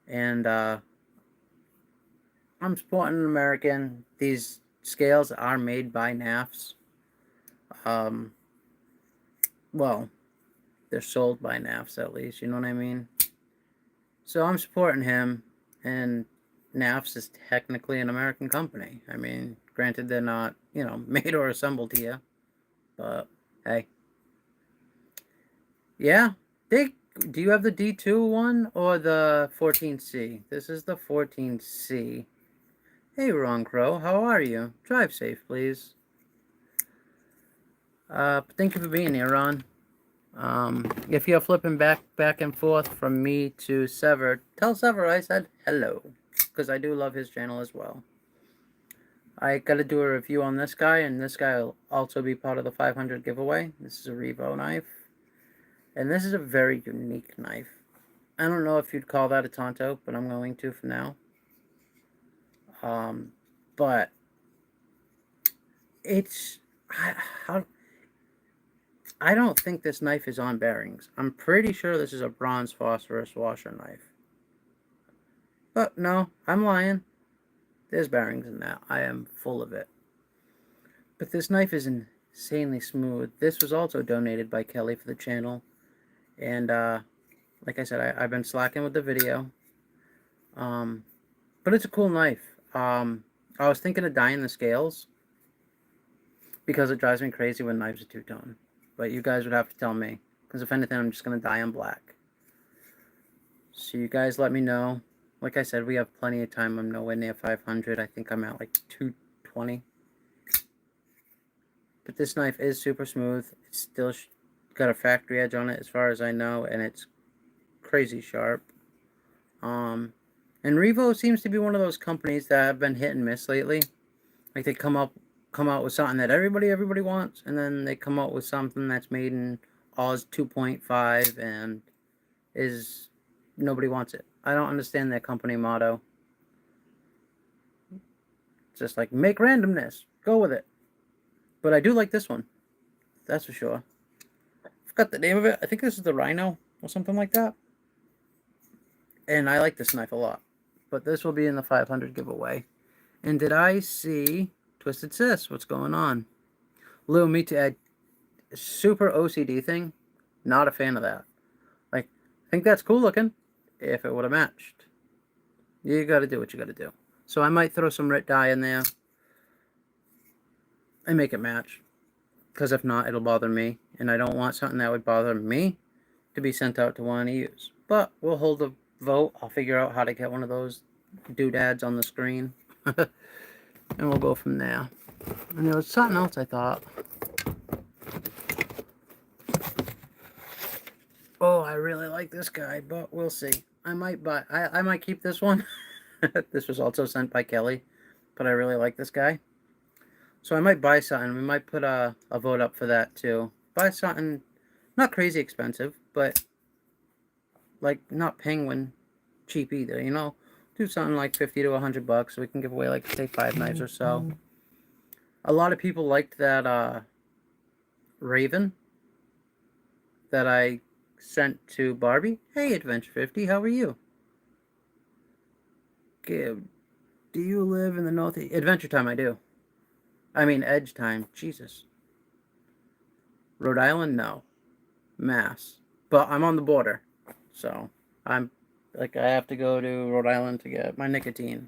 And I'm supporting an American. These scales are made by NAFs. Well, they're sold by NAFs at least, you know what I mean? So I'm supporting him, and NAFs is technically an American company. I mean, granted they're not, you know, made or assembled here, but hey. Yeah, do you have the D2 one or the 14C? This is the 14C. Hey, Ron Crow, how are you? Drive safe, please. Thank you for being here, Ron. If you're flipping back and forth from me to Sever, tell Sever I said hello, because I do love his channel as well. I gotta do a review on this guy, and this guy will also be part of the 500 giveaway. This is a Revo knife, and this is a very unique knife. I don't know if you'd call that a Tonto, but I'm going to for now. But it's... I don't think this knife is on bearings. I'm pretty sure this is a bronze phosphorus washer knife. But no, I'm lying. There's bearings in that. I am full of it. But this knife is insanely smooth. This was also donated by Kelly for the channel. And like I said, I've been slacking with the video. But it's a cool knife. I was thinking of dyeing the scales, because it drives me crazy when knives are two-tone. But you guys would have to tell me, because if anything, I'm just going to dye them black. So you guys let me know. Like I said, we have plenty of time. I'm nowhere near 500. I think I'm at like 220. But this knife is super smooth. It's still got a factory edge on it as far as I know, and it's crazy sharp. And Revo seems to be one of those companies that have been hit and miss lately. Like they come out with something that everybody wants, and then they come out with something that's made in Oz 2.5 and nobody wants it. I don't understand their company motto. It's just like, make randomness, go with it. But I do like this one, that's for sure. I forgot the name of it. I think this is the Rhino or something like that. And I like this knife a lot. But this will be in the 500 giveaway. And did I see Twisted Sis? What's going on? Lou, me to add super OCD thing. Not a fan of that. Like, I think that's cool looking if it would have matched. You gotta do what you gotta do. So I might throw some Rit dye in there. I make it match. Because if not, it'll bother me. And I don't want something that would bother me to be sent out to one to use. But we'll hold a vote. I'll figure out how to get one of those doodads on the screen. And we'll go from there. And there was something else I thought. Oh, I really like this guy, but we'll see. I might buy... I might keep this one. This was also sent by Kelly. But I really like this guy. So I might buy something. We might put a vote up for that too. Buy something not crazy expensive, but like not penguin cheap either, you know? Do something like 50 to 100 bucks so we can give away like say 5 knives or so. A lot of people liked that Raven that I sent to Barbie. Hey Adventure 50, how are you? Okay, do you live in the Northeast? Adventure Time, I do. I mean Edge Time. Jesus. Rhode Island, no. Mass. But I'm on the border. So I'm like I have to go to Rhode Island to get my nicotine.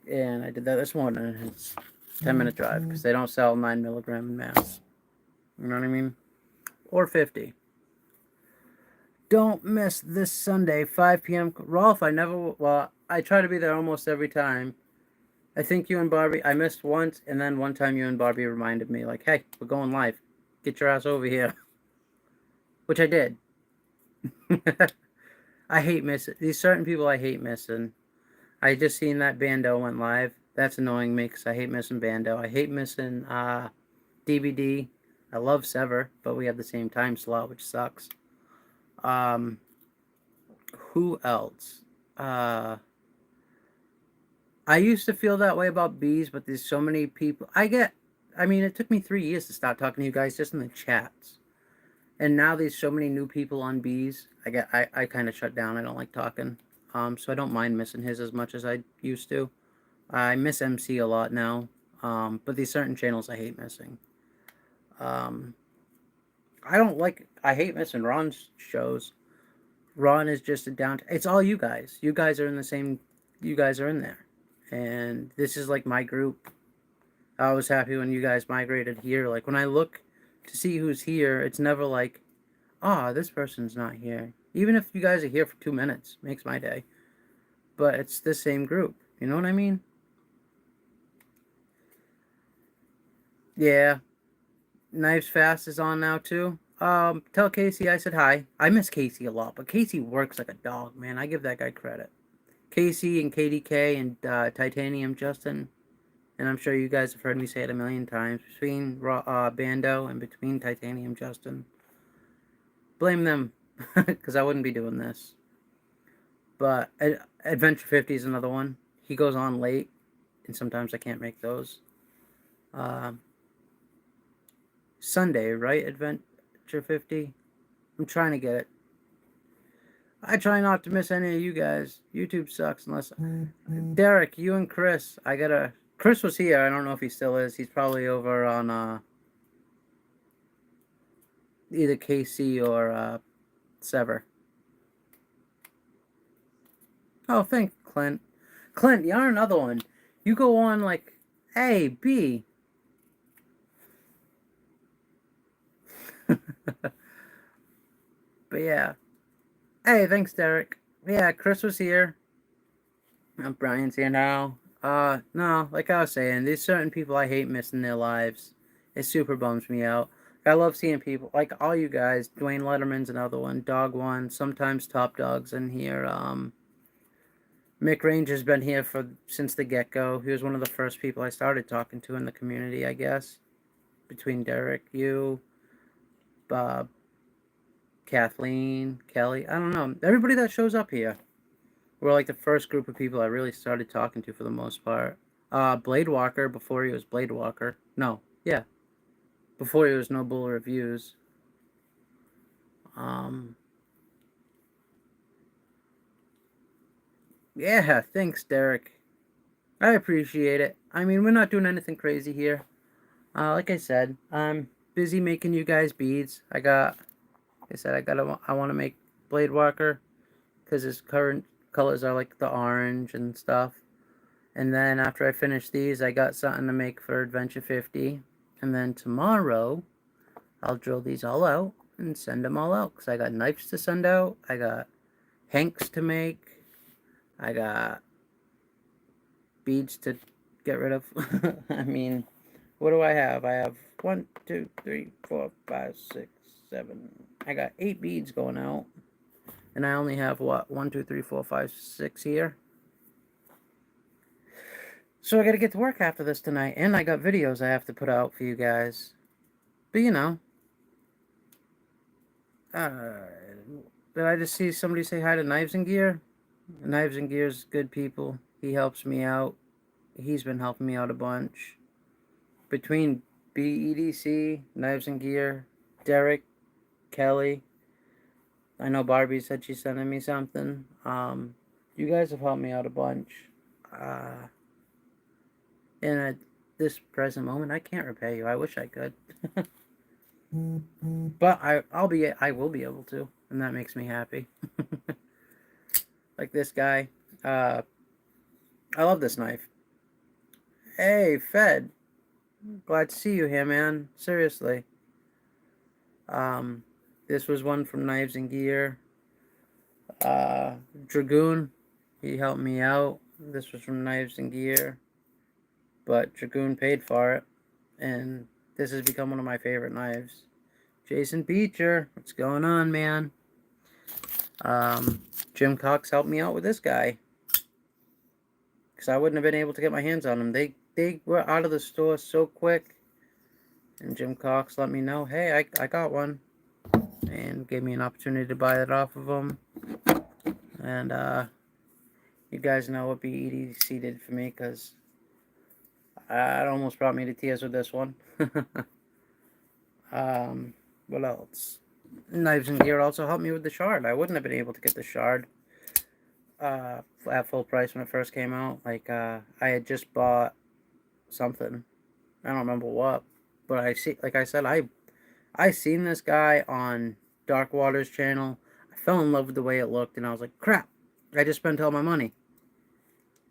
And I did that this morning. It's a 10-minute drive because they don't sell 9 milligram in Mass. You know what I mean? Or 50. Don't miss this Sunday, 5 p.m. Rolf, I try to be there almost every time. I think you and Barbie, I missed once, and then one time you and Barbie reminded me, like, hey, we're going live. Get your ass over here. Which I did. I hate missing. These certain people I hate missing. I just seen that Bando went live. That's annoying me because I hate missing Bando. I hate missing DVD. I love Sever, but we have the same time slot, which sucks. Who else? I used to feel that way about bees, but there's so many people. I mean, it took me 3 years to start talking to you guys just in the chats. And now there's so many new people on bees. I kind of shut down. I don't like talking. So I don't mind missing his as much as I used to. I miss MC a lot now. But these certain channels I hate missing. I hate missing Ron's shows. Ron is just it's all you guys. You guys are in there. And this is like my group. I was happy when you guys migrated here. Like when I look to see who's here, it's never like, this person's not here. Even if you guys are here for 2 minutes, makes my day. But it's the same group. You know what I mean? Yeah. Knives Fast is on now too. Tell Casey I said hi. I miss Casey a lot, but Casey works like a dog, man. I give that guy credit. Casey and KDK and Titanium Justin. And I'm sure you guys have heard me say it a million times. Between Bando and between Titanium Justin. Blame them. Because I wouldn't be doing this. But Adventure 50 is another one. He goes on late. And sometimes I can't make those. Sunday, right? Adventure 50? I'm trying to get it. I try not to miss any of you guys. YouTube sucks unless... Derek, you and Chris. Chris was here. I don't know if he still is. He's probably over on either KC or Sever. Oh, thanks, Clint. Clint, you're another one. You go on like A, B. But yeah. Hey, thanks, Derek. Yeah, Chris was here. Brian's here now. No, like I was saying, there's certain people I hate missing their lives. It super bums me out. I love seeing people, like all you guys. Dwayne Letterman's another one. Dog One. Sometimes Top Dog's in here. Mick Ranger's been here since the get-go. He was one of the first people I started talking to in the community, I guess. Between Derek, you, Bob, Kathleen, Kelly. I don't know. Everybody that shows up here. We're like the first group of people I really started talking to for the most part. Blade Walker, before he was Blade Walker. No, yeah. Before he was No Bull Reviews. Yeah, thanks, Derek. I appreciate it. I mean, we're not doing anything crazy here. Like I said, I'm busy making you guys beads. I want to make Blade Walker because his current colors are like the orange and stuff. And then after I finish these, I got something to make for Adventure 50. And then tomorrow, I'll drill these all out and send them all out. Because I got knives to send out. I got hanks to make. I got beads to get rid of. I mean, what do I have? I have 1, 2, 3, 4, 5, 6, 7. I got 8 beads going out. And I only have, what, 1, 2, 3, 4, 5, 6 here. So I gotta get to work after this tonight. And I got videos I have to put out for you guys. But you know. Did I just see somebody say hi to Knives and Gear? Knives and Gear's good people. He helps me out. He's been helping me out a bunch. Between BEDC, Knives and Gear, Derek, Kelly. I know Barbie said she's sending me something. You guys have helped me out a bunch. And at this present moment, I can't repay you. I wish I could. But I will be able to, and that makes me happy. Like this guy. I love this knife. Hey, Fed. Glad to see you here, man. Seriously. This was one from Knives and Gear. Dragoon. He helped me out. This was from Knives and Gear. But Dragoon paid for it. And this has become one of my favorite knives. Jason Beecher. What's going on, man? Jim Cox helped me out with this guy. Because I wouldn't have been able to get my hands on them. They were out of the store so quick. And Jim Cox let me know, hey, I got one. And gave me an opportunity to buy it off of him. And you guys know what BEDC did for me, because it almost brought me to tears with this one. What else? Knives and Gear also helped me with the shard. I wouldn't have been able to get the shard at full price when it first came out. Like, I had just bought something. I don't remember what. But like I said, I seen this guy on Dark Water's channel. I fell in love with the way it looked, and I was like, crap, I just spent all my money.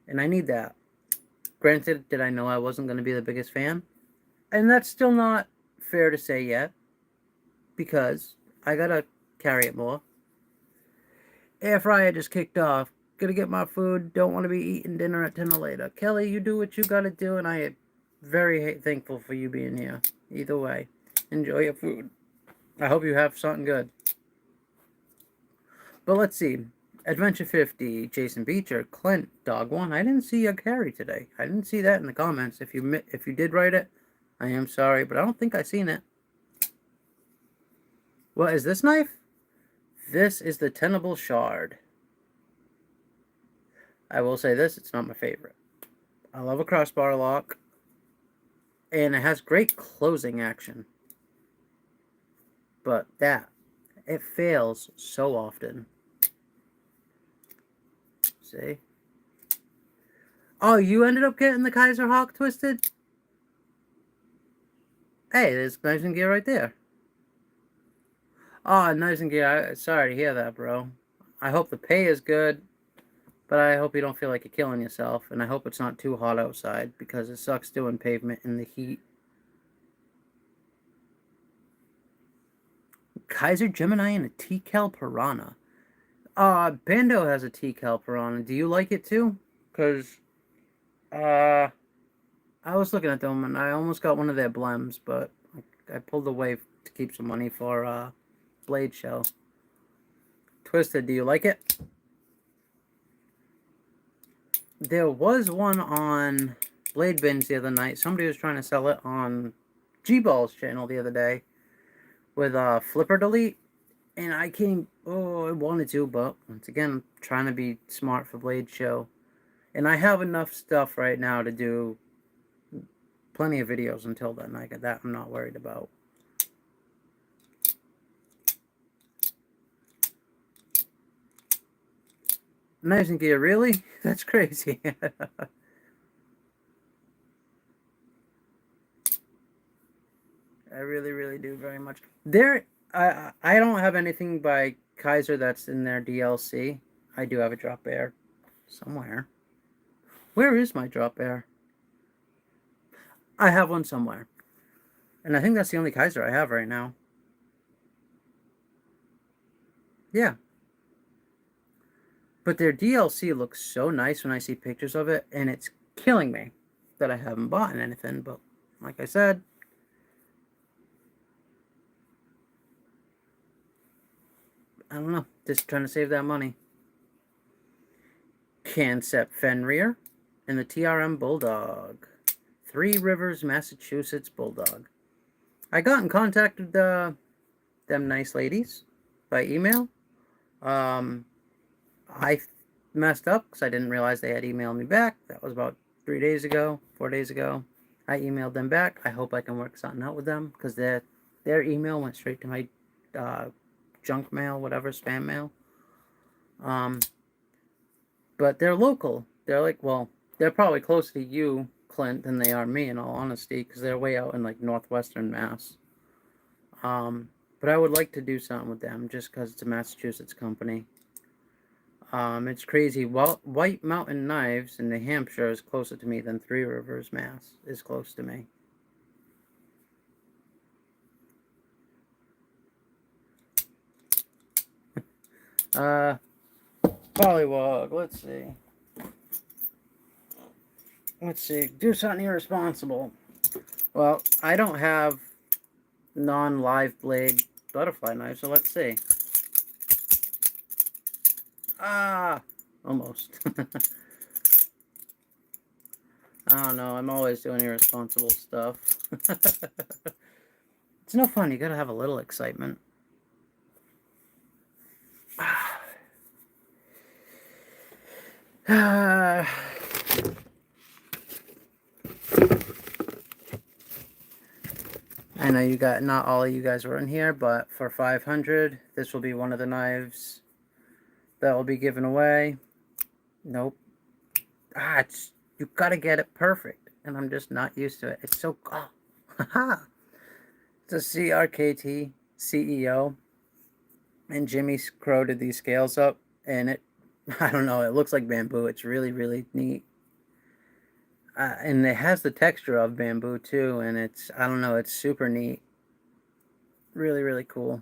And I need that. Granted, did I know I wasn't going to be the biggest fan? And that's still not fair to say yet, because I gotta carry it more. Air fryer just kicked off. Gonna get my food. Don't want to be eating dinner at 10 or later. Kelly, you do what you gotta do, and I am very thankful for you being here. Either way, enjoy your food. I hope you have something good. But let's see. Adventure 50, Jason Beecher, Clint, Dog 1. I didn't see your carry today. I didn't see that in the comments. If you did write it, I am sorry, but I don't think I seen it. What is this knife? This is the Tenable Shard. I will say this, it's not my favorite. I love a crossbar lock. And it has great closing action. But it fails so often. See? Oh, you ended up getting the Kaiser Hawk twisted? Hey, there's Knives and Gear right there. Oh, Knives and Gear, sorry to hear that, bro. I hope the pay is good, but I hope you don't feel like you're killing yourself, and I hope it's not too hot outside, because it sucks doing pavement in the heat. Kaiser Gemini and a T-Cal Piranha. Bando has a T-Cal Piranha. Do you like it too? Because, I was looking at them, and I almost got one of their blems, but I pulled away to keep some money for, Blade Show. Twisted, do you like it? There was one on Blade Bins the other night. Somebody was trying to sell it on G-Ball's channel the other day with Flipper Delete. And I wanted to, but once again, I'm trying to be smart for Blade Show. And I have enough stuff right now to do plenty of videos until then. That I'm not worried about. Knives and Gear, really? That's crazy. I really do very much. I don't have anything by Kaiser that's in their DLC. I do have a drop bear somewhere. Where is my drop bear? I have one somewhere. And I think that's the only Kaiser I have right now. Yeah. But their DLC looks so nice when I see pictures of it, and it's killing me that I haven't bought anything. But like I said, I don't know. Just trying to save that money. Concept Fenrir and the TRM Bulldog. Three Rivers, Massachusetts Bulldog. I got in contact with them nice ladies by email. I messed up because I didn't realize they had emailed me back. That was about 3 days ago, 4 days ago. I emailed them back. I hope I can work something out with them because their email went straight to my junk mail, whatever, spam mail. But they're local. They're like, well, they're probably closer to you, Clint, than they are me, in all honesty, because they're way out in like northwestern Mass. But I would like to do something with them just because it's a Massachusetts company. It's crazy. White Mountain Knives in New Hampshire is closer to me than Three Rivers, Mass. is close to me. Pollywog, let's see. Do something irresponsible. Well, I don't have non-live blade butterfly knives, so let's see. Almost. I don't know, I'm always doing irresponsible stuff. It's no fun, you gotta have a little excitement. I know not all of you guys were in here, but for 500, this will be one of the knives that will be given away. Nope. You gotta get it perfect, and I'm just not used to it. It's so, haha. It's a CRKT CEO, and Jimmy Crow did these scales up, and it, I don't know, it looks like bamboo. It's really, really neat. And it has the texture of bamboo too, and it's, I don't know, it's super neat. Really, really cool.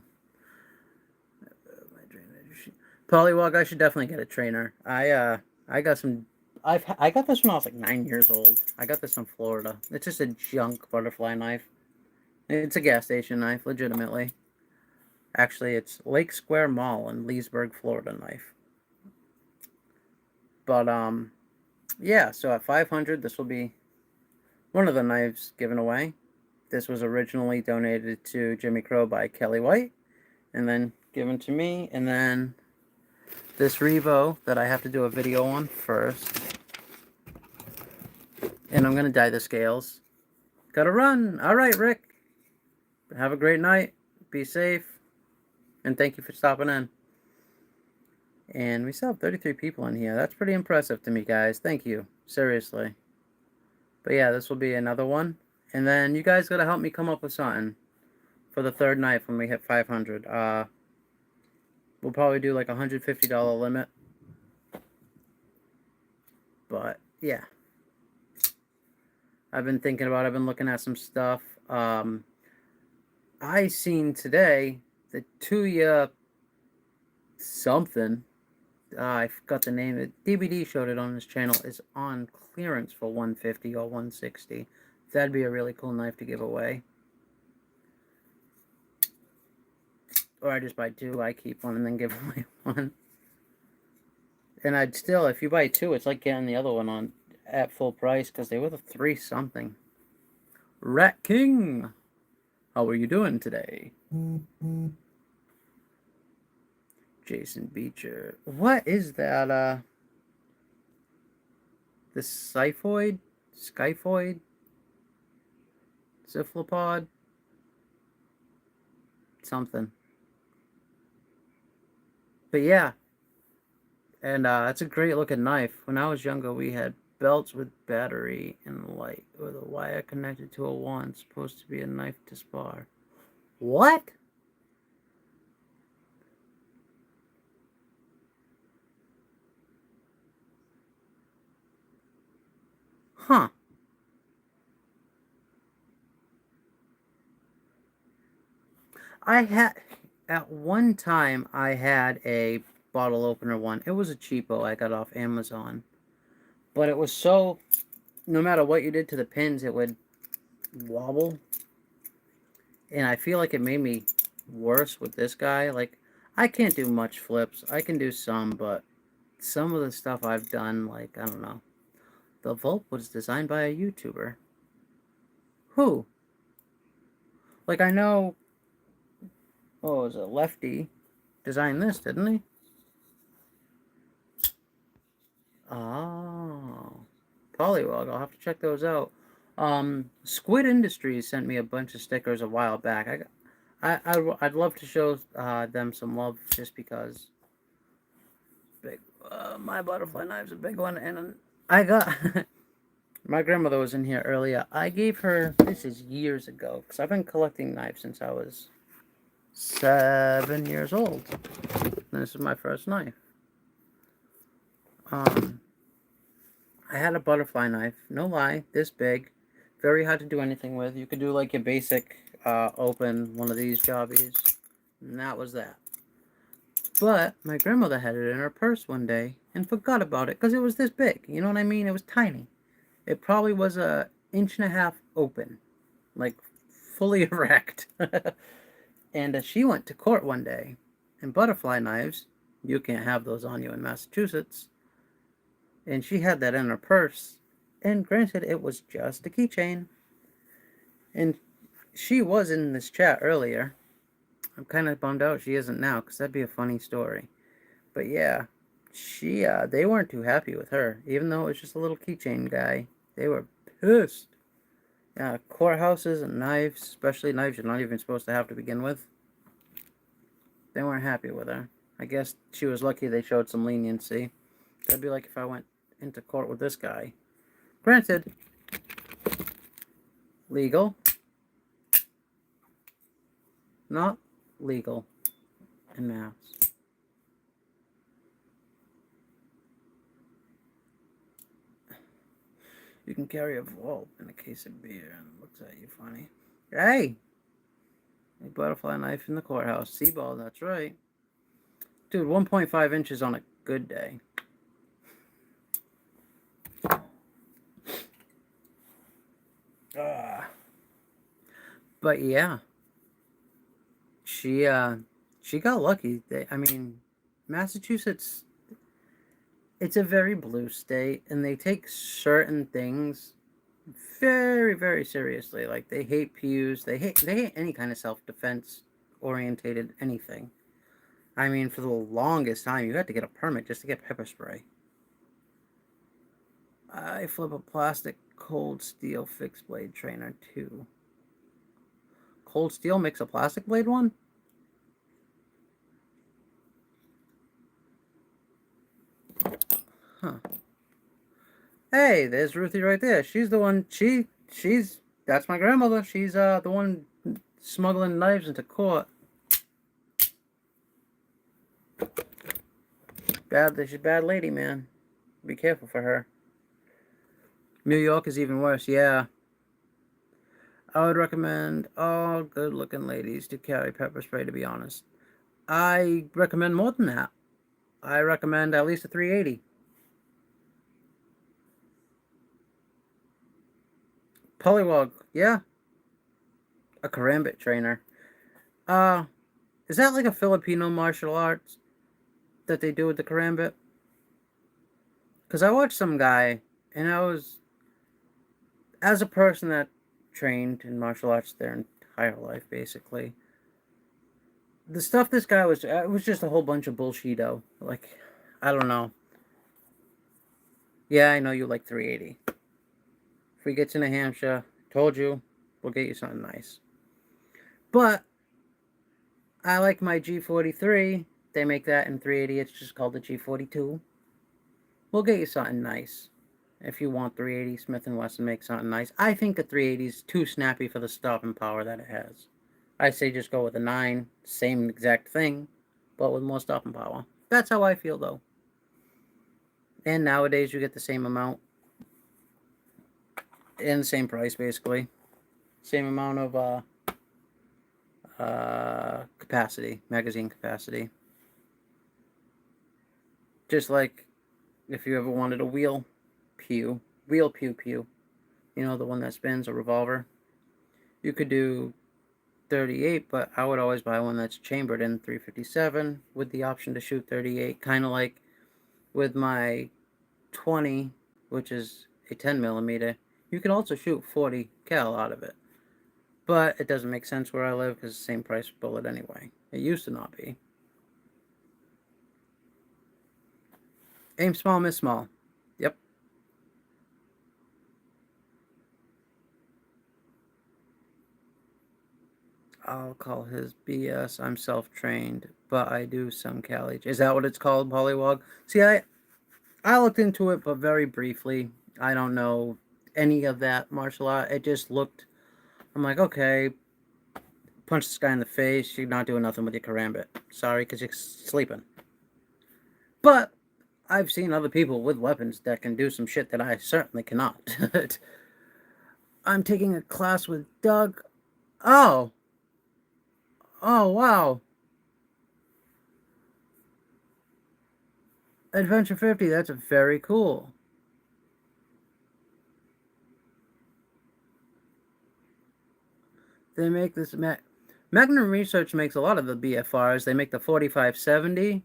Pollywog, I should definitely get a trainer. I got some. I got this when I was like 9 years old. I got this in Florida. It's just a junk butterfly knife. It's a gas station knife, legitimately. Actually, it's Lake Square Mall in Leesburg, Florida knife. But yeah. So at 500, this will be one of the knives given away. This was originally donated to Jimmy Crow by Kelly White, and then given to me, and then this Revo that I have to do a video on first. And I'm going to dye the scales. Gotta run. All right, Rick. Have a great night. Be safe. And thank you for stopping in. And we still have 33 people in here. That's pretty impressive to me, guys. Thank you. Seriously. But yeah, this will be another one. And then you guys gotta help me come up with something for the third knife when we hit 500. We'll probably do like a $150 limit. But yeah. I've been looking at some stuff. I seen today the Tuya something. I forgot the name. The DVD showed it on his channel. Is on clearance for $150 or $160. That'd be a really cool knife to give away. Or I just buy two. I keep one and then give away one. And I'd still, if you buy two, it's like getting the other one on at full price because they were the 3 something. Rat King, how are you doing today? Jason Beecher. What is that? The Scyphoid? Cephalopod? Something. But yeah. And it's a great looking knife. When I was younger, we had belts with battery and light with a wire connected to a wand, supposed to be a knife to spar. What? Huh. I had, at one time, I had a bottle opener one. It was a cheapo I got off Amazon. But it was so, no matter what you did to the pins, it would wobble. And I feel like it made me worse with this guy. Like, I can't do much flips. I can do some, but some of the stuff I've done, like, I don't know. The Volt was designed by a YouTuber. Who? Like, I know, oh, it was a Lefty designed this, didn't he? Oh. Polywog, I'll have to check those out. Squid Industries sent me a bunch of stickers a while back. I'd love to show them some love just because. Big, my butterfly knife's a big one, and I got my grandmother was in here earlier. I gave her, this is years ago, because I've been collecting knives since I was 7 years old. And this is my first knife. I had a butterfly knife, no lie, this big, very hard to do anything with. You could do like your basic open one of these jobbies, and that was that. But my grandmother had it in her purse one day and forgot about it because it was this big. You know what I mean? It was tiny. It probably was a inch and a half open, like fully erect. And she went to court one day, and butterfly knives, you can't have those on you in Massachusetts. And she had that in her purse. And granted, it was just a keychain. And she was in this chat earlier. I'm kind of bummed out she isn't now, because that'd be a funny story. But yeah, they weren't too happy with her. Even though it was just a little keychain guy, they were pissed. Yeah, courthouses and knives, especially knives you're not even supposed to have to begin with, they weren't happy with her. I guess she was lucky they showed some leniency. That'd be like if I went into court with this guy. Granted, legal, not legal in Mass. You can carry a vault in a case of beer and it looks at you funny. Hey! A butterfly knife in the courthouse. Seaball, that's right. Dude, 1.5 inches on a good day. But yeah, she got lucky. I mean, Massachusetts, it's a very blue state, and they take certain things very, very seriously. Like they hate pews, they hate any kind of self-defense orientated anything. I mean, for the longest time, you had to get a permit just to get pepper spray. I flip a plastic cold steel fixed blade trainer too. Cold steel makes a plastic blade one? Huh. Hey, there's Ruthie right there. She's the one, that's my grandmother. She's the one smuggling knives into court. She's a bad lady, man. Be careful for her. New York is even worse, yeah. I would recommend all good-looking ladies to carry pepper spray, to be honest. I recommend more than that. I recommend at least a 380. Polywog, yeah. A karambit trainer. Is that like a Filipino martial arts that they do with the karambit? Because I watched some guy, and as a person that trained in martial arts their entire life, basically, the stuff this guy was, it was just a whole bunch of bullshito. Like, I don't know. Yeah, I know you like 380. If we get to New Hampshire, told you, we'll get you something nice. But I like my G43. They make that in 380. It's just called the G42. We'll get you something nice. If you want 380, Smith & Wesson makes something nice. I think the 380 is too snappy for the stopping power that it has. I say just go with a 9. Same exact thing, but with more stopping power. That's how I feel, though. And nowadays, you get the same amount. And the same price, basically. Same amount of capacity, magazine capacity. Just like if you ever wanted a wheel pew, you know, the one that spins, a revolver. You could do 38, but I would always buy one that's chambered in 357 with the option to shoot 38, kind of like with my 20, which is a 10 millimeter. You can also shoot 40 cal out of it, but it doesn't make sense where I live because it's the same price bullet anyway. It used to not be. Aim small, miss small. Yep. I'll call his BS. I'm self-trained, but I do some Cali. Is that what it's called, Pollywog? See, I looked into it, but very briefly. I don't know any of that martial art. It just looked. I'm like, okay, punch this guy in the face. You're not doing nothing with your karambit. Sorry, because you're sleeping. But I've seen other people with weapons that can do some shit that I certainly cannot. I'm taking a class with Doug. Oh. Oh, wow. Adventure 50, that's very cool. They make this... Magnum Research makes a lot of the BFRs. They make the 4570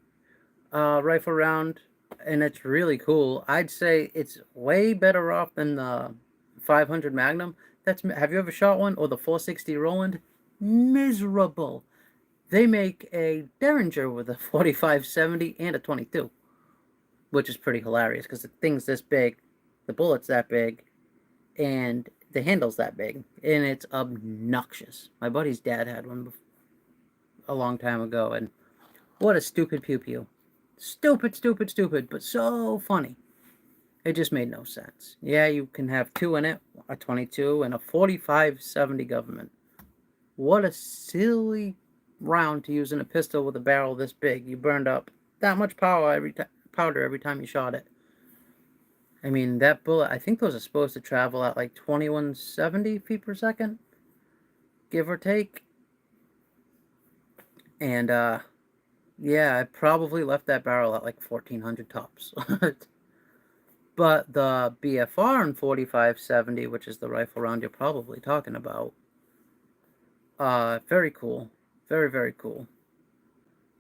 rifle round, and it's really cool. I'd say it's way better off than the 500 Magnum. Have you ever shot one? Or the 460 Roland? Miserable. They make a Derringer with a 4570 and a 22, which is pretty hilarious because the thing's this big, the bullet's that big, and the handle's that big, and it's obnoxious. My buddy's dad had one a long time ago, and what a stupid pew pew. Stupid, stupid, stupid, but so funny. It just made no sense. Yeah, you can have two in it, a 22 and a 4570 government. What a silly round to use in a pistol with a barrel this big. You burned up that much powder every time you shot it. I mean, that bullet, I think those are supposed to travel at like 2170 feet per second, give or take. And, yeah, I probably left that barrel at like 1400 tops. But the BFR in 4570, which is the rifle round you're probably talking about, very cool. Very, very cool.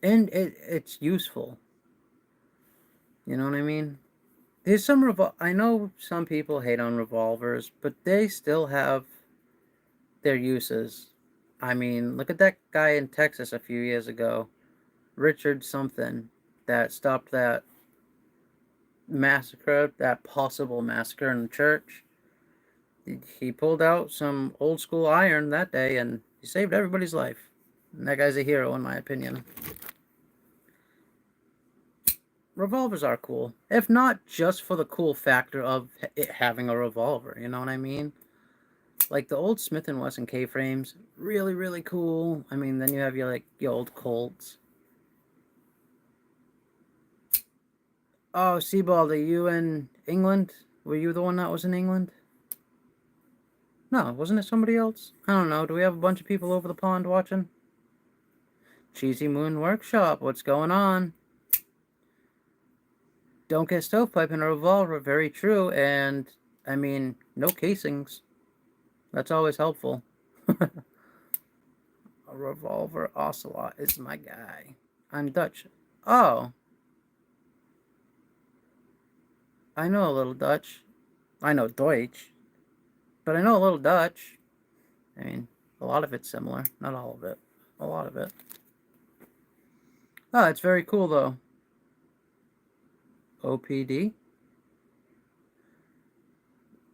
And it's useful. You know what I mean? There's I know some people hate on revolvers, but they still have their uses. I mean, look at that guy in Texas a few years ago, Richard something, that stopped that massacre, that possible massacre in the church. He pulled out some old school iron that day and he saved everybody's life. And that guy's a hero in my opinion. Revolvers are cool, if not just for the cool factor of it having a revolver, you know what I mean? Like the old Smith & Wesson K-frames, really, really cool. I mean, then you have your old Colts. Oh, Seabald, are you in England? Were you the one that was in England? No, wasn't it somebody else? I don't know. Do we have a bunch of people over the pond watching? Cheesy Moon Workshop, what's going on? Don't get stovepipe in a revolver, very true, and, I mean, no casings. That's always helpful. A revolver ocelot is my guy. I'm Dutch. Oh. I know a little Dutch. I know Deutsch. But I know a little Dutch. I mean, a lot of it's similar. Not all of it. A lot of it. Oh, it's very cool, though. OPD?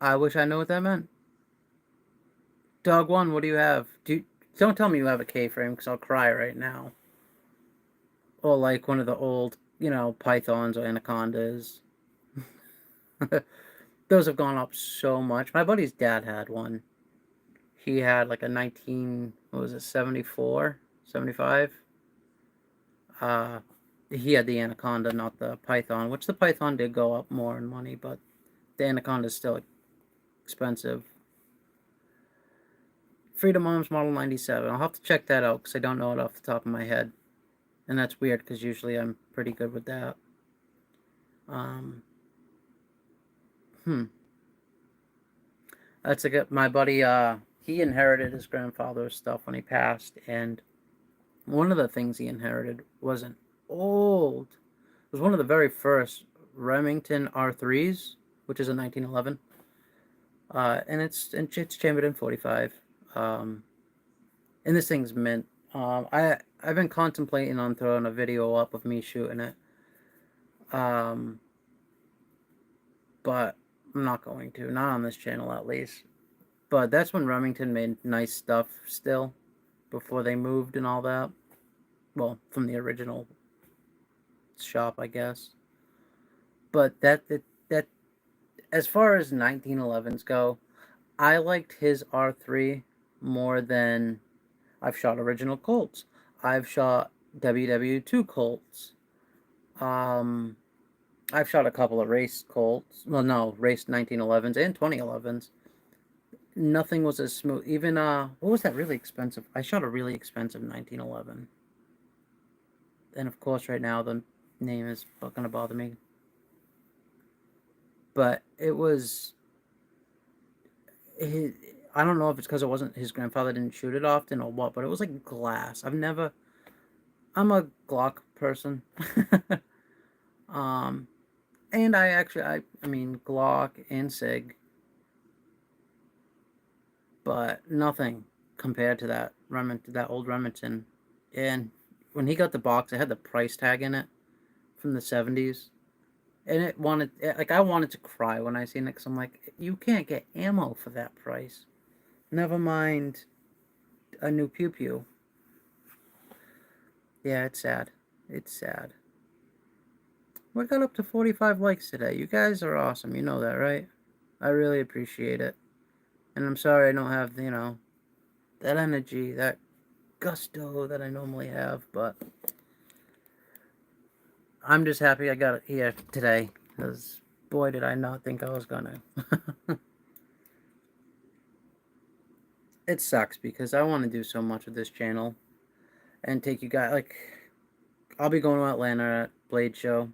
I wish I knew what that meant. Dog 1, what do you have? Don't tell me you have a K-frame, because I'll cry right now. Or like one of the old, pythons or anacondas. Those have gone up so much. My buddy's dad had one. He had like a 74, 75. He had the anaconda, not the python, which the python did go up more in money, but the anaconda is still expensive. Freedom Arms Model 97. I'll have to check that out because I don't know it off the top of my head. And that's weird because usually I'm pretty good with that. That's a good. My buddy, he inherited his grandfather's stuff when he passed, and one of the things he inherited was an old. It was one of the very first Remington R3s, which is a 1911, and it's chambered in 45. And this thing's mint. I've been contemplating on throwing a video up of me shooting it, but I'm not going to. Not on this channel, at least. But that's when Remington made nice stuff still, before they moved and all that. Well, from the original shop, I guess. But that as far as 1911s go, I liked his R3 more than I've shot original Colts. I've shot WW2 Colts. I've shot a couple of race Colts. Well, no, race 1911s and 2011s. Nothing was as smooth. Even, what was that really expensive? I shot a really expensive 1911. And of course, right now, the name is fucking to bother me. But it was... I don't know if it's because it wasn't... His grandfather didn't shoot it often or what, but it was like glass. I'm a Glock person. And I mean, Glock and SIG. But nothing compared to that old Remington. And when he got the box, it had the price tag in it from the 70s. And I wanted to cry when I seen it, because I'm like, you can't get ammo for that price. Never mind a new pew pew. Yeah, it's sad. It's sad. We got up to 45 likes today. You guys are awesome. You know that, right? I really appreciate it. And I'm sorry I don't have, that energy, that gusto that I normally have, but I'm just happy I got it here today, because boy did I not think I was gonna. It sucks because I want to do so much with this channel and take you guys, like, I'll be going to Atlanta at Blade Show.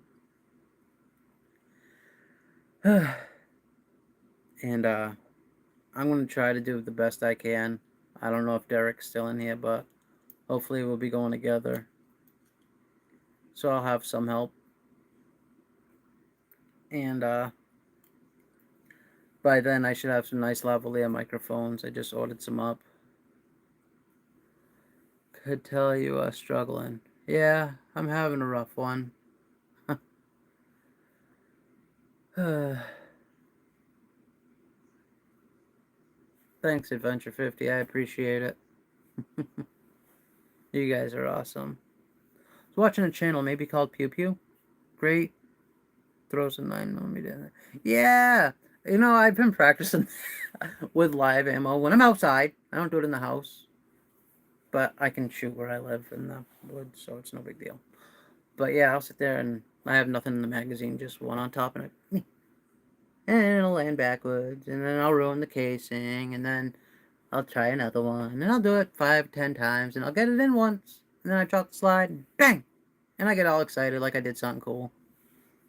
And I'm going to try to do the best I can. I don't know if Derek's still in here, but hopefully we'll be going together. So I'll have some help. And by then I should have some nice lavalier microphones. I just ordered some up. Could tell you are struggling. Yeah, I'm having a rough one. Thanks, Adventure 50. I appreciate it. You guys are awesome. I was watching a channel maybe called Pew Pew. Great. Throws a 9mm in there. Yeah! I've been practicing with live ammo when I'm outside. I don't do it in the house. But I can shoot where I live in the woods, so it's no big deal. But yeah, I'll sit there and I have nothing in the magazine, just one on top, and it'll land backwards, and then I'll ruin the casing, and then I'll try another one, and I'll do it 5-10 times, and I'll get it in once, and then I drop the slide, and bang! And I get all excited like I did something cool.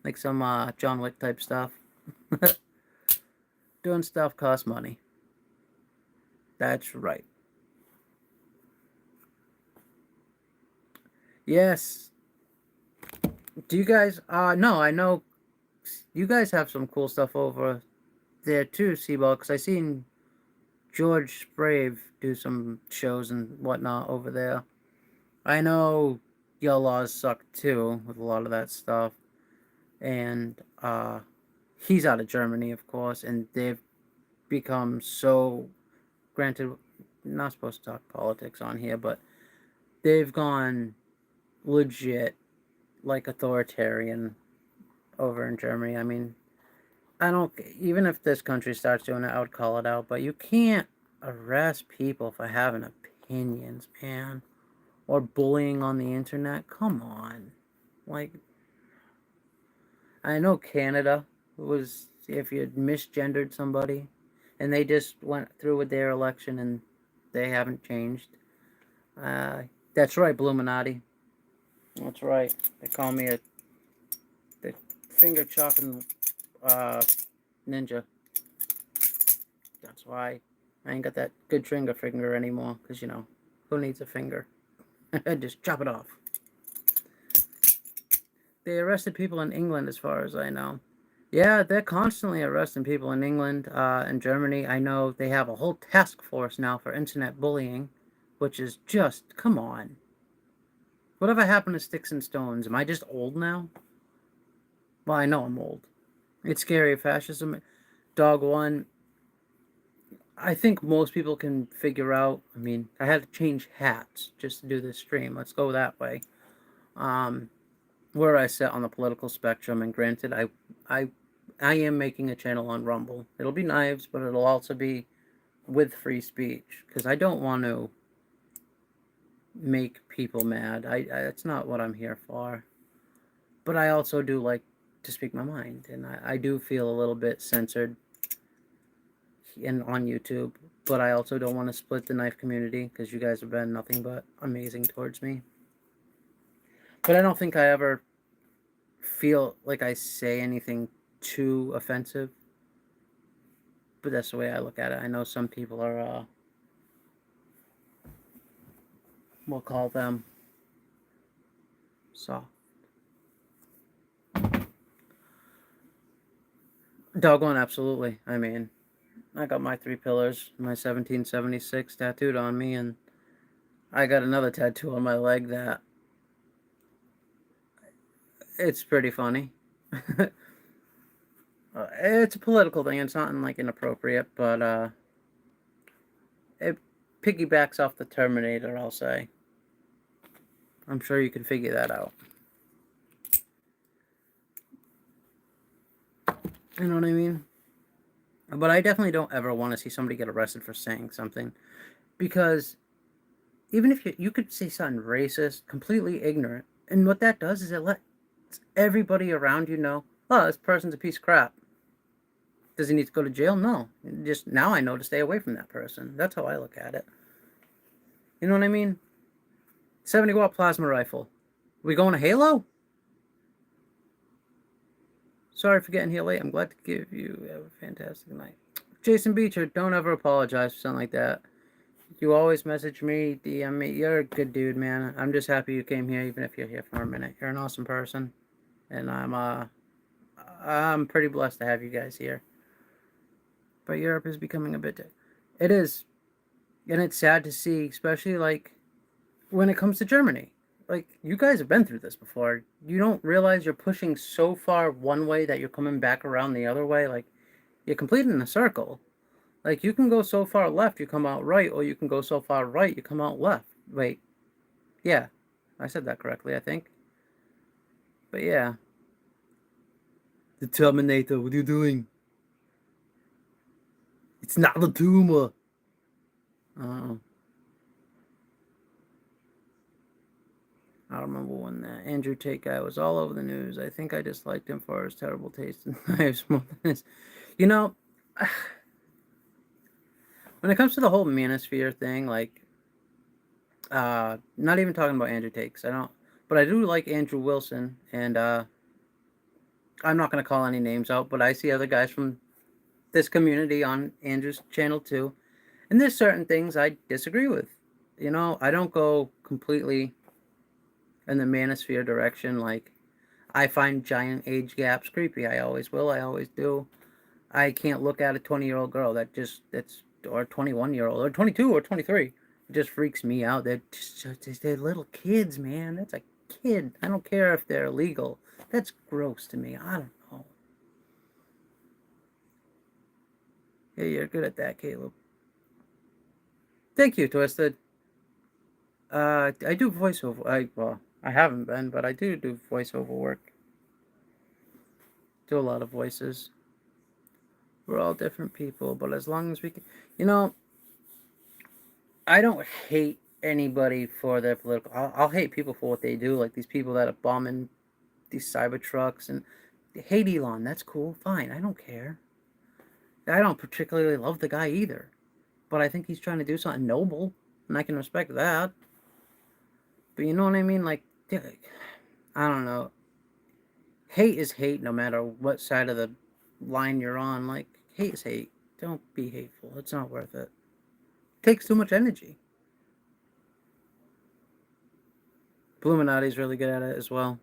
Like some John Wick type stuff. Doing stuff costs money. That's right. Yes. Do you guys, no, I know you guys have some cool stuff over there too, Seaball, because I seen George Sprave do some shows and whatnot over there. I know your laws suck too with a lot of that stuff. And he's out of Germany, of course, and they've become so, granted, not supposed to talk politics on here, but they've gone legit, like, authoritarian over in Germany. I mean, even if this country starts doing it, I would call it out, but you can't arrest people for having opinions, man, or bullying on the internet. Come on. Like, I know Canada was, if you had misgendered somebody, and they just went through with their election, and they haven't changed. That's right, Bluminati. That's right. They call me the finger chopping uh, ninja. That's why I ain't got that good finger anymore. Cause who needs a finger? Just chop it off. They arrested people in England, as far as I know. Yeah, they're constantly arresting people in England and Germany. I know they have a whole task force now for internet bullying, which is just, come on. Whatever happened to sticks and stones? Am I just old now? Well, I know I'm old. It's scary. Fascism. Dog one. I think most people can figure out. I mean, I had to change hats just to do this stream. Let's go that way. Um, where I sit on the political spectrum, and granted, I, I am making a channel on Rumble. It'll be knives, but it'll also be with free speech because I don't want to make people mad. It's not what I'm here for. But I also do like to speak my mind, and I do feel a little bit censored on YouTube. But I also don't want to split the knife community because you guys have been nothing but amazing towards me. But I don't think I ever feel like I say anything too offensive. But that's the way I look at it. I know some people are, we'll call them soft. Doggone, absolutely. I mean, I got my 3 pillars, my 1776 tattooed on me, and I got another tattoo on my leg that it's pretty funny. It's a political thing. It's not like inappropriate, but it piggybacks off the Terminator, I'll say. I'm sure you can figure that out. You know what I mean? But I definitely don't ever want to see somebody get arrested for saying something. Because even if you could say something racist, completely ignorant, and what that does is it lets everybody around you know, oh, this person's a piece of crap. Does he need to go to jail? No. Just now I know to stay away from that person. That's how I look at it. You know what I mean? 70-watt plasma rifle. We going to Halo? Sorry for getting here late. I'm glad to give you have a fantastic night. Jason Beecher, don't ever apologize for something like that. You always message me, DM me. You're a good dude, man. I'm just happy you came here, even if you're here for a minute. You're an awesome person, and I'm pretty blessed to have you guys here. But Europe is becoming a bit. It is, and it's sad to see, especially like when it comes to Germany. Like, you guys have been through this before. You don't realize you're pushing so far one way that you're coming back around the other way. Like, you're completing a circle. Like, you can go so far left, you come out right, or you can go so far right, you come out left. Wait. Yeah. I said that correctly, I think. But yeah. The Terminator, what are you doing? It's not a tumor. Oh. I don't remember when that Andrew Tate guy was all over the news. I think I disliked him for his terrible taste in knives more than his. You know, when it comes to the whole manosphere thing, like, not even talking about Andrew Tate, 'cause I don't, but I do like Andrew Wilson, and I'm not going to call any names out, but I see other guys from this community on Andrew's channel too, and there's certain things I disagree with. You know, I don't go completely in the manosphere direction. Like, I find giant age gaps creepy. I always will. I always do. I can't look at a 20-year-old girl or a 21-year-old or 22 or 23. It just freaks me out. They're little kids, man. That's a kid. I don't care if they're illegal. That's gross to me. I don't know. Yeah, you're good at that, Caleb. Thank you, Twisted. I do voiceover. I haven't been, but I do voiceover work. Do a lot of voices. We're all different people, but as long as we can, you know, I don't hate anybody for their political. I'll hate people for what they do, like these people that are bombing these cyber trucks and hate Elon. That's cool, fine. I don't care. I don't particularly love the guy either. But I think he's trying to do something noble, and I can respect that. But you know what I mean? Like, I don't know. Hate is hate no matter what side of the line you're on. Like, hate is hate. Don't be hateful. It's not worth it. It takes too much energy. Illuminati's really good at it as well.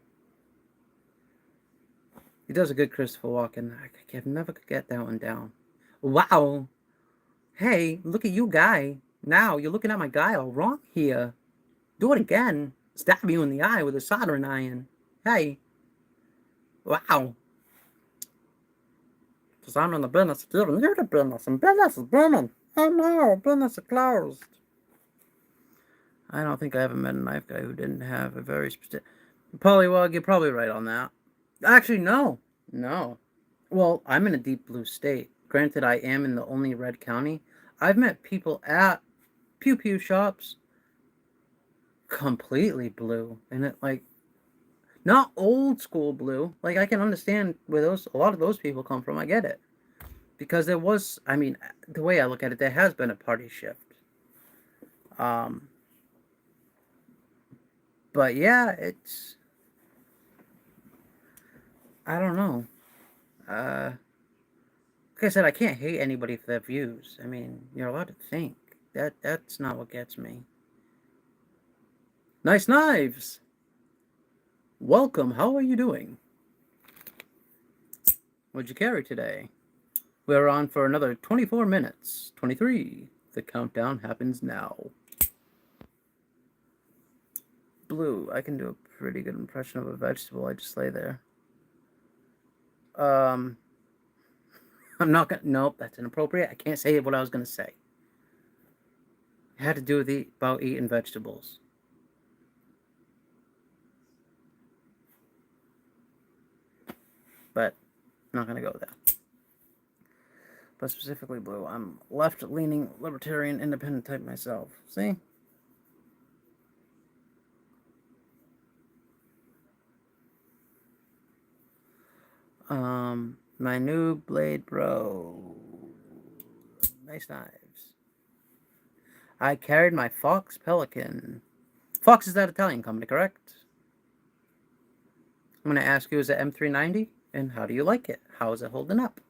He does a good Christopher Walken. I can never get that one down. Wow. Hey, look at you, guy. Now, you're looking at my guy all wrong here. Do it again. Stab you in the eye with a soldering iron. Hey. Wow. Because I'm in the business of giving you the business, and business is booming. Oh no, business is closed. I don't think I ever met a knife guy who didn't have a very specific... Polywog, you're probably right on that. Actually, no. No. Well, I'm in a deep blue state. Granted, I am in the only red county. I've met people at pew pew shops completely blue. And it, like, not old school blue. Like, I can understand where a lot of those people come from. I get it. Because there was, I mean, the way I look at it, there has been a party shift. But yeah, it's, I don't know. Like I said, I can't hate anybody for their views. I mean, you're allowed to think. That's not what gets me. Nice knives! Welcome, how are you doing? What'd you carry today? We're on for another 24 minutes. 23. The countdown happens now. Blue. I can do a pretty good impression of a vegetable. I just lay there. I'm not gonna... Nope, that's inappropriate. I can't say what I was gonna say. It had to do with about eating vegetables. But I'm not gonna go there. But specifically blue. I'm left-leaning, libertarian, independent type myself. See? My new blade bro. Nice knives. I carried my Fox Pelican. Fox is that Italian company, correct? I'm going to ask you, is it M390? And how do you like it? How is it holding up?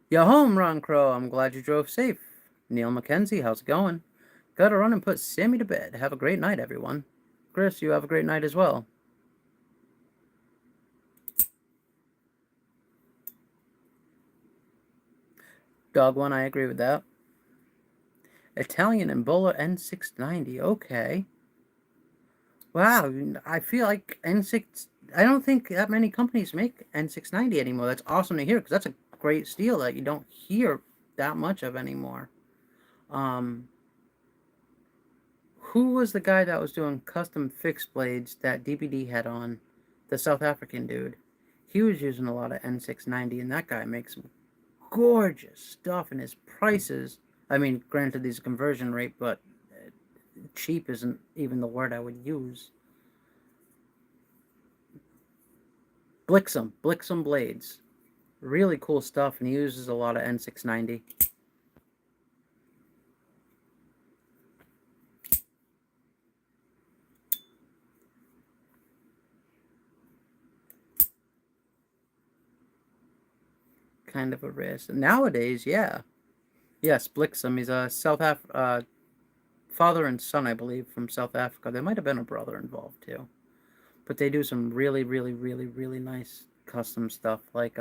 Yo home, Ron Crow. I'm glad you drove safe. Neil McKenzie, how's it going? Gotta run and put Sammy to bed. Have a great night, everyone. Chris, you have a great night as well. Dog one, I agree with that. Italian and Bowler N690. Okay. Wow, I feel like N6... I don't think that many companies make N690 anymore. That's awesome to hear, because that's a great steel that you don't hear that much of anymore. Who was the guy that was doing custom fixed blades that DBD had on? The South African dude. He was using a lot of N690, and that guy makes some gorgeous stuff, and his prices... I mean, granted, there's a conversion rate, but cheap isn't even the word I would use. Blixum blades. Really cool stuff, and he uses a lot of N690. Kind of a risk. Nowadays, yeah. Yes, Blixum. He's a father and son, I believe, from South Africa. There might have been a brother involved, too. But they do some really, really, really, really nice custom stuff. Like,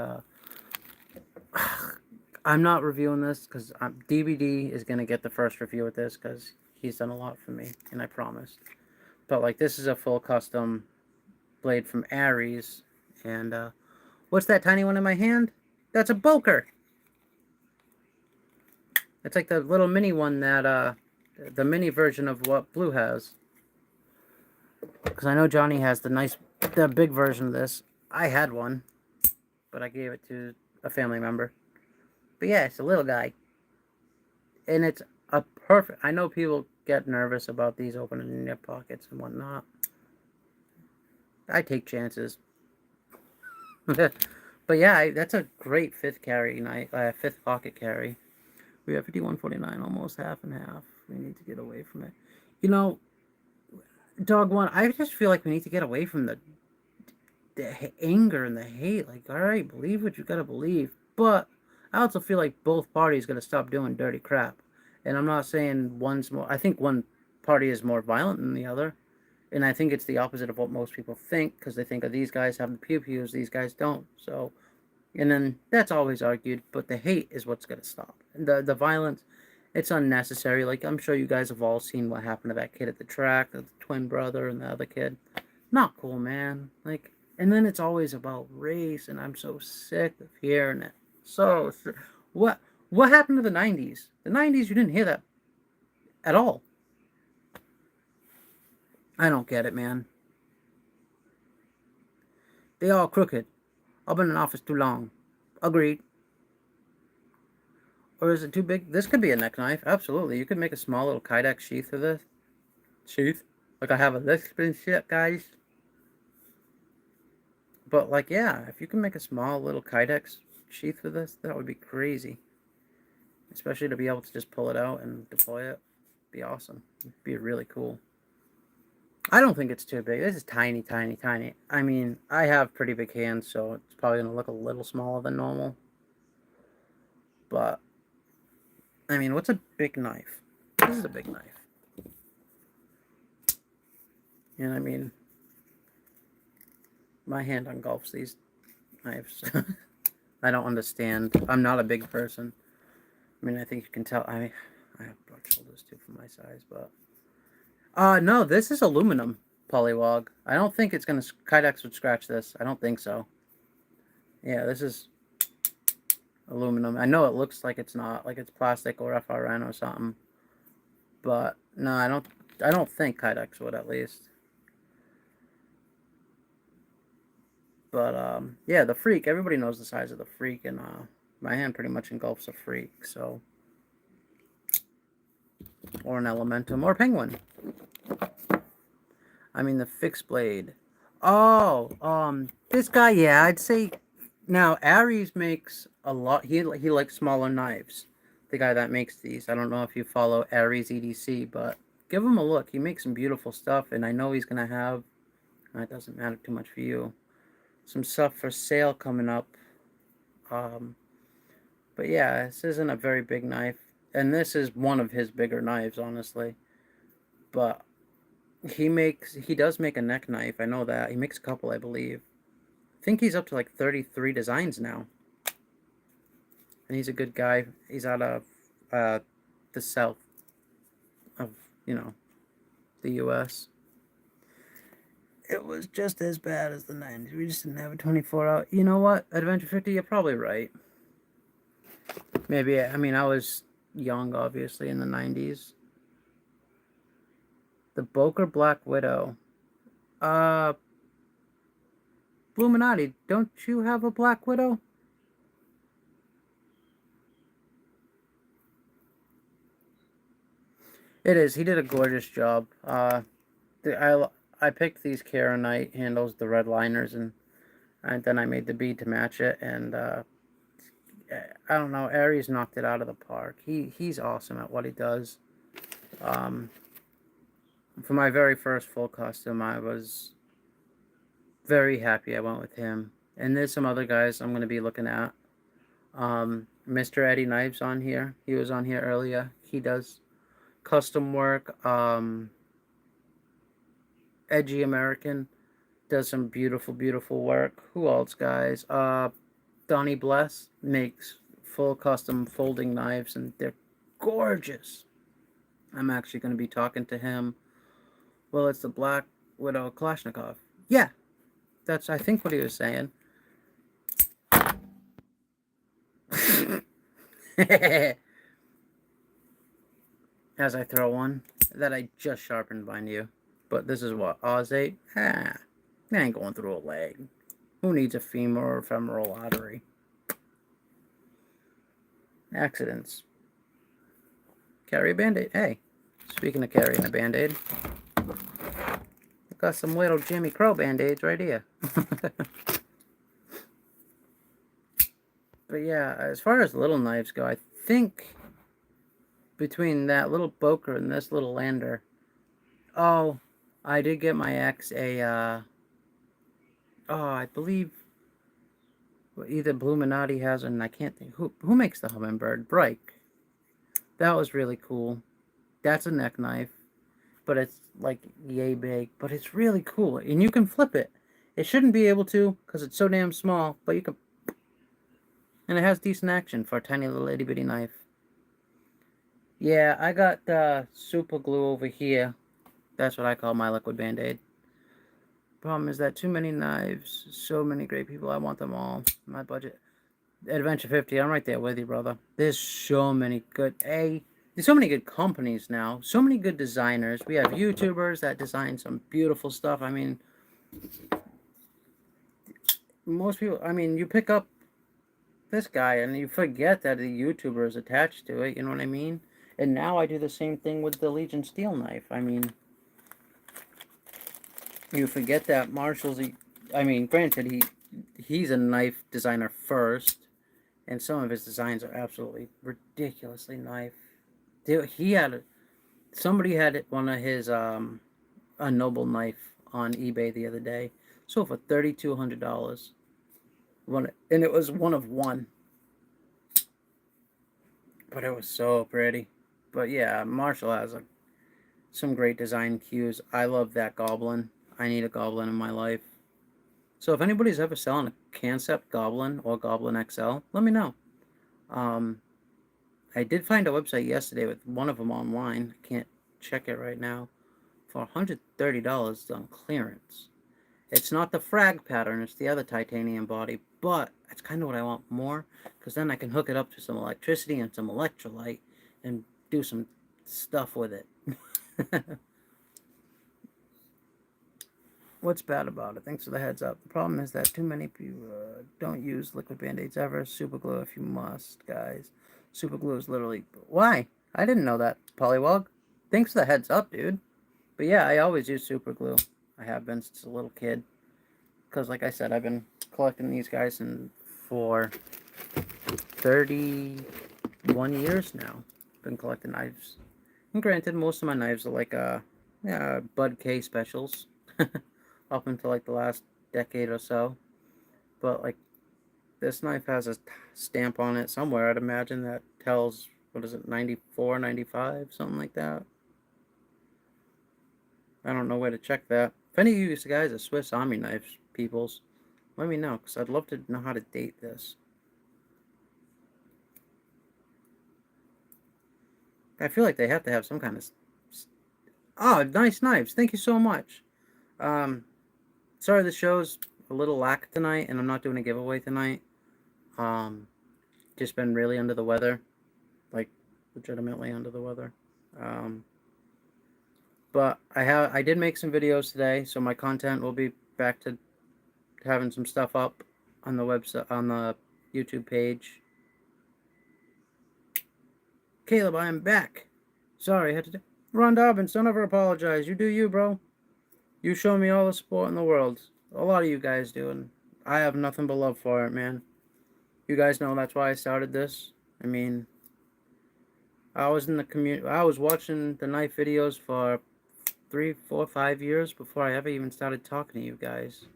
I'm not reviewing this because DVD is going to get the first review with this because he's done a lot for me, and I promised. But, like, this is a full custom blade from Aries. And, what's that tiny one in my hand? That's a Boker! It's like the little mini one that, the mini version of what Blue has. Because I know Johnny has the big version of this. I had one, but I gave it to a family member. But yeah, it's a little guy. And it's a perfect... I know people get nervous about these opening in their pockets and whatnot. I take chances. But But yeah, that's a great fifth carry night, fifth pocket carry. We have 51.49, almost half and half. We need to get away from it. You know, Dog One, I just feel like we need to get away from the anger and the hate. Like, all right, believe what you gotta believe. But I also feel like both parties gotta stop doing dirty crap. And I'm not saying one's more. I think one party is more violent than the other, and I think it's the opposite of what most people think because they think of these guys have the pew pews, these guys don't. So, and then that's always argued. But the hate is what's gonna stop. And the violence, it's unnecessary. Like I'm sure you guys have all seen what happened to that kid at the track, the twin brother and the other kid. Not cool, man. Like, and then it's always about race, and I'm so sick of hearing it. So, what what happened to the '90s? The '90s, you didn't hear that at all. I don't get it, man. They all crooked. I've been in office too long. Agreed. Or is it too big? This could be a neck knife. Absolutely. You could make a small little Kydex sheath for this. Sheath? Like I have a lisp and shit, guys. But, like, yeah, if you can make a small little Kydex sheath for this, that would be crazy. Especially to be able to just pull it out and deploy it. Be awesome. It'd be really cool. I don't think it's too big. This is tiny, tiny, tiny. I mean, I have pretty big hands, so it's probably going to look a little smaller than normal. But, I mean, what's a big knife? This is a big knife. And, I mean, my hand engulfs these knives. I don't understand. I'm not a big person. I mean, I think you can tell. I have broad shoulders, too, for my size, but... no, this is aluminum polywog. I don't think it's going to... Kydex would scratch this. I don't think so. Yeah, this is aluminum. I know it looks like it's not. Like it's plastic or FRN or something. But, no, I don't think Kydex would, at least. But, yeah, the Freak. Everybody knows the size of the Freak, and my hand pretty much engulfs a Freak, so... Or an Elementum, or Penguin. I mean, the fixed blade. Oh, this guy, yeah, I'd say... Now, Ares makes a lot... He likes smaller knives. The guy that makes these. I don't know if you follow Ares EDC, but give him a look. He makes some beautiful stuff, and I know he's going to have... It doesn't matter too much for you. Some stuff for sale coming up. But yeah, this isn't a very big knife. And this is one of his bigger knives, honestly. But he does make a neck knife. I know that. He makes a couple, I believe. I think he's up to like 33 designs now. And he's a good guy. He's out of the south of, the U.S. It was just as bad as the 90s. We just didn't have a 24-hour. You know what? Adventure 50, you're probably right. Maybe, I mean, I was young, obviously, in the 90s. The Boker Black Widow. Illuminati, don't you have a Black Widow? It is. He did a gorgeous job. I picked these Karenite handles, the red liners, and then I made the bead to match it, and I don't know, Aries knocked it out of the park. He's awesome at what he does. For my very first full custom, I was very happy I went with him. And there's some other guys I'm going to be looking at. Mr. Eddie Knives on here. He was on here earlier. He does custom work. Edgy American does some beautiful, beautiful work. Who else, guys? Donnie Bless makes full custom folding knives, and they're gorgeous. I'm actually going to be talking to him. Well, it's the Black Widow Kalashnikov. Yeah, that's, I think, what he was saying. As I throw one that I just sharpened, mind you. But this is what? Oz 8? That ain't going through a leg. Who needs a femur or femoral artery? Accidents. Carry a Band-Aid. Hey, speaking of carrying a Band-Aid, I've got some little Jimmy Crow Band-Aids right here. But yeah, as far as little knives go, I think between that little Boker and this little lander. Oh, I did get my ex a, I believe either Bluminati has, and I can't think, who makes the Hummingbird? Break. That was really cool. That's a neck knife, but it's like yay big, but it's really cool, and you can flip it. It shouldn't be able to, because it's so damn small, but you can, and it has decent action for a tiny little itty bitty knife. Yeah, I got super glue over here. That's what I call my liquid band-aid. Problem is that too many knives, so many great people, I want them all. My budget. Adventure 50, I'm right there with you, brother. There's so many good, there's so many good companies now. So many good designers. We have YouTubers that design some beautiful stuff. I mean, most people, I mean, you pick up this guy and you forget that a YouTuber is attached to it, you know what I mean? And now I do the same thing with the Legion steel knife. I mean, you forget that I mean, granted, he's a knife designer first, and some of his designs are absolutely ridiculously knife. He had somebody had one of his a noble knife on eBay the other day, sold for $3,200. And it was one of one, but it was so pretty. But yeah, Marshall has some great design cues. I love that Goblin. I need a Goblin in my life. So if anybody's ever selling a Concept Goblin or Goblin XL, let me know. I did find a website yesterday with one of them online. I can't check it right now. For $130 on clearance. It's not the frag pattern, it's the other titanium body, but that's kind of what I want more, because then I can hook it up to some electricity and some electrolyte and do some stuff with it. What's bad about it? Thanks for the heads up. The problem is that too many people don't use liquid band-aids ever. Super glue if you must, guys. Super glue is literally... Why? I didn't know that, Polywog. Thanks for the heads up, dude. But yeah, I always use super glue. I have been since a little kid. Because like I said, I've been collecting these guys for 31 years now. Been collecting knives. And granted, most of my knives are like Bud K specials. Up until like the last decade or so. But like this knife has a stamp on it somewhere. I'd imagine that tells, what is it, 94, 95, something like that. I don't know where to check that. If any of you guys are Swiss Army knives peoples, let me know, because I'd love to know how to date this. I feel like they have to have some kind of... Oh, nice knives. Thank you so much. Sorry the show's a little lack tonight, and I'm not doing a giveaway tonight. Just been really under the weather. Like, legitimately under the weather. But I did make some videos today, so my content will be back to having some stuff up on the website, on the YouTube page. Caleb, I am back. Sorry, I had to... Ron Dobbins, don't ever apologize. You do you, bro. You show me all the support in the world. A lot of you guys do, and I have nothing but love for it, man. You guys know that's why I started this. I mean, I was in the community. I was watching the knife videos for 3, 4, 5 years before I ever even started talking to you guys.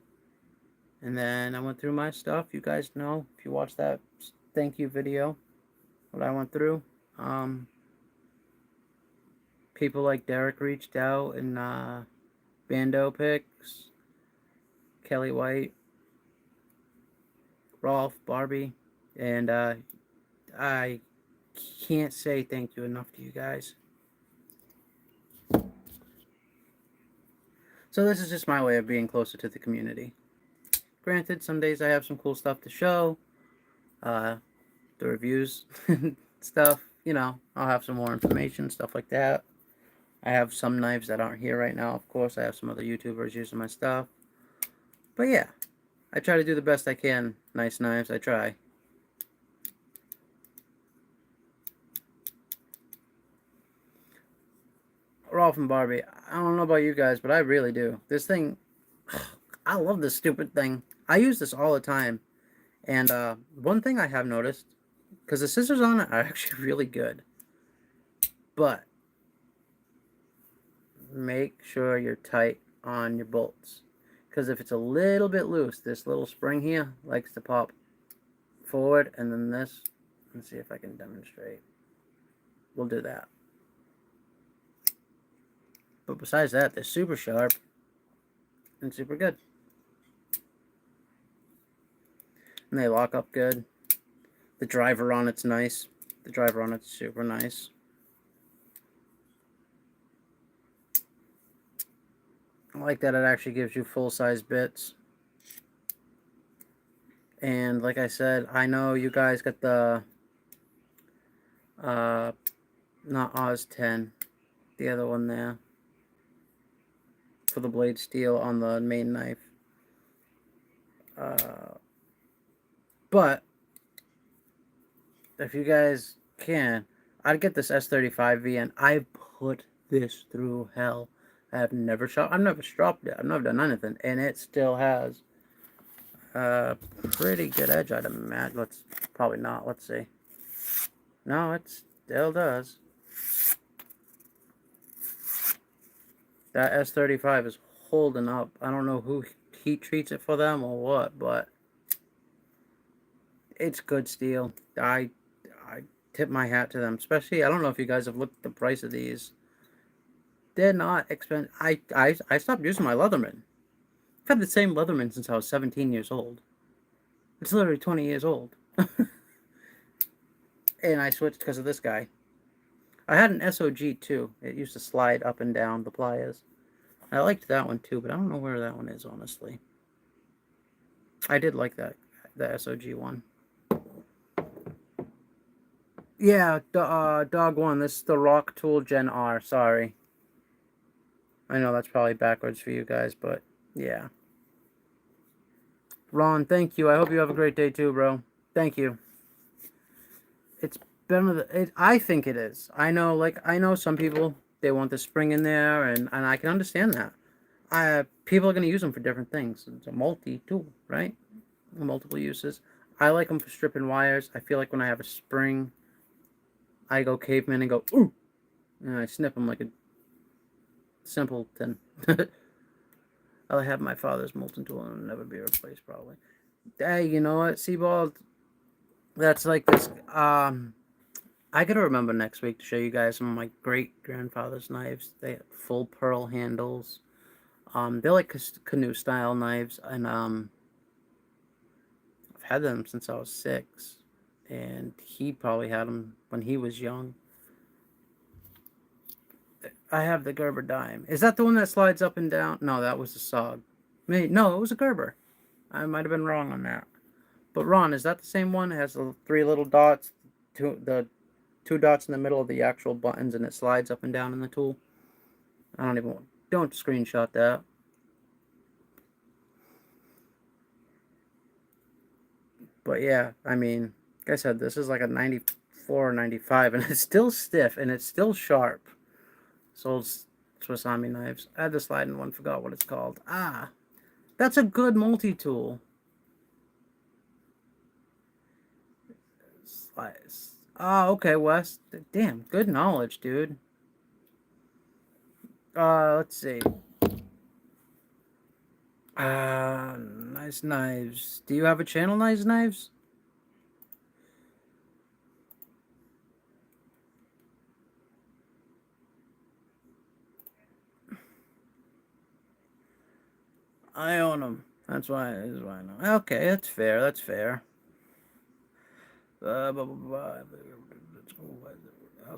And then I went through my stuff. You guys know, if you watch that thank you video, what I went through. People like Derek reached out, and Bando Picks, Kelly White, Rolf, Barbie, and I can't say thank you enough to you guys. So this is just my way of being closer to the community. Granted, some days I have some cool stuff to show. The reviews stuff, you know, I'll have some more information, stuff like that. I have some knives that aren't here right now, of course. I have some other YouTubers using my stuff. But yeah, I try to do the best I can. Nice knives, I try. Rolf and Barbie, I don't know about you guys, but I really do. This thing, I love this stupid thing. I use this all the time. And one thing I have noticed, because the scissors on it are actually really good, but make sure you're tight on your bolts. Because if it's a little bit loose, this little spring here likes to pop forward, and then this, let's see if I can demonstrate. We'll do that. But besides that, they're super sharp and super good. And they lock up good. The driver on it's nice. The driver on it's super nice. I like that it actually gives you full-size bits. And like I said, I know you guys got the not Oz 10, the other one there for the blade steel on the main knife. But if you guys can, I'd get this S35V, and I put this through hell. I've never stropped it. I've never done anything, and it still has a pretty good edge, I'd imagine. Probably not. Let's see. No, it still does. That S35 is holding up. I don't know who heat treats it for them or what, but it's good steel. I tip my hat to them. Especially, I don't know if you guys have looked at the price of these. They're not expensive. I stopped using my Leatherman. I've had the same Leatherman since I was 17 years old. It's literally 20 years old. And I switched because of this guy. I had an SOG too. It used to slide up and down the pliers. I liked that one too, but I don't know where that one is, honestly. I did like that, the SOG one. Yeah, Dog 1. This is the Rock Tool Gen R. Sorry. I know that's probably backwards for you guys, but yeah. Ron, thank you. I hope you have a great day too, bro. Thank you. It's been I think it is. I know some people, they want the spring in there, and I can understand that. People are going to use them for different things. It's a multi-tool, right? Multiple uses. I like them for stripping wires. I feel like when I have a spring, I go caveman and go, ooh! And I snip them like a simpleton. I'll have my father's molten tool and it'll never be replaced, probably. Hey, you know what, Seabald? That's like this. I gotta remember next week to show you guys some of my great-grandfather's knives. They have full pearl handles. They're like canoe-style knives, and I've had them since I was 6. And he probably had them when he was young. I have the Gerber dime. Is that the one that slides up and down? No, that was a SOG. No, it was a Gerber. I might have been wrong on that. But Ron, is that the same one? It has the 3 little dots, the 2 dots in the middle of the actual buttons, and it slides up and down in the tool. Don't screenshot that. But yeah, I mean, like I said, this is like a 94 or 95, and it's still stiff, and it's still sharp. Sold Swiss Army knives. I had the sliding one, forgot what it's called. That's a good multi-tool. Slice. Okay, Wes. Damn, good knowledge, dude. Let's see. Nice knives. Do you have a channel, Nice Knives? I own them. That's why I know. Okay, that's fair. That's fair. How's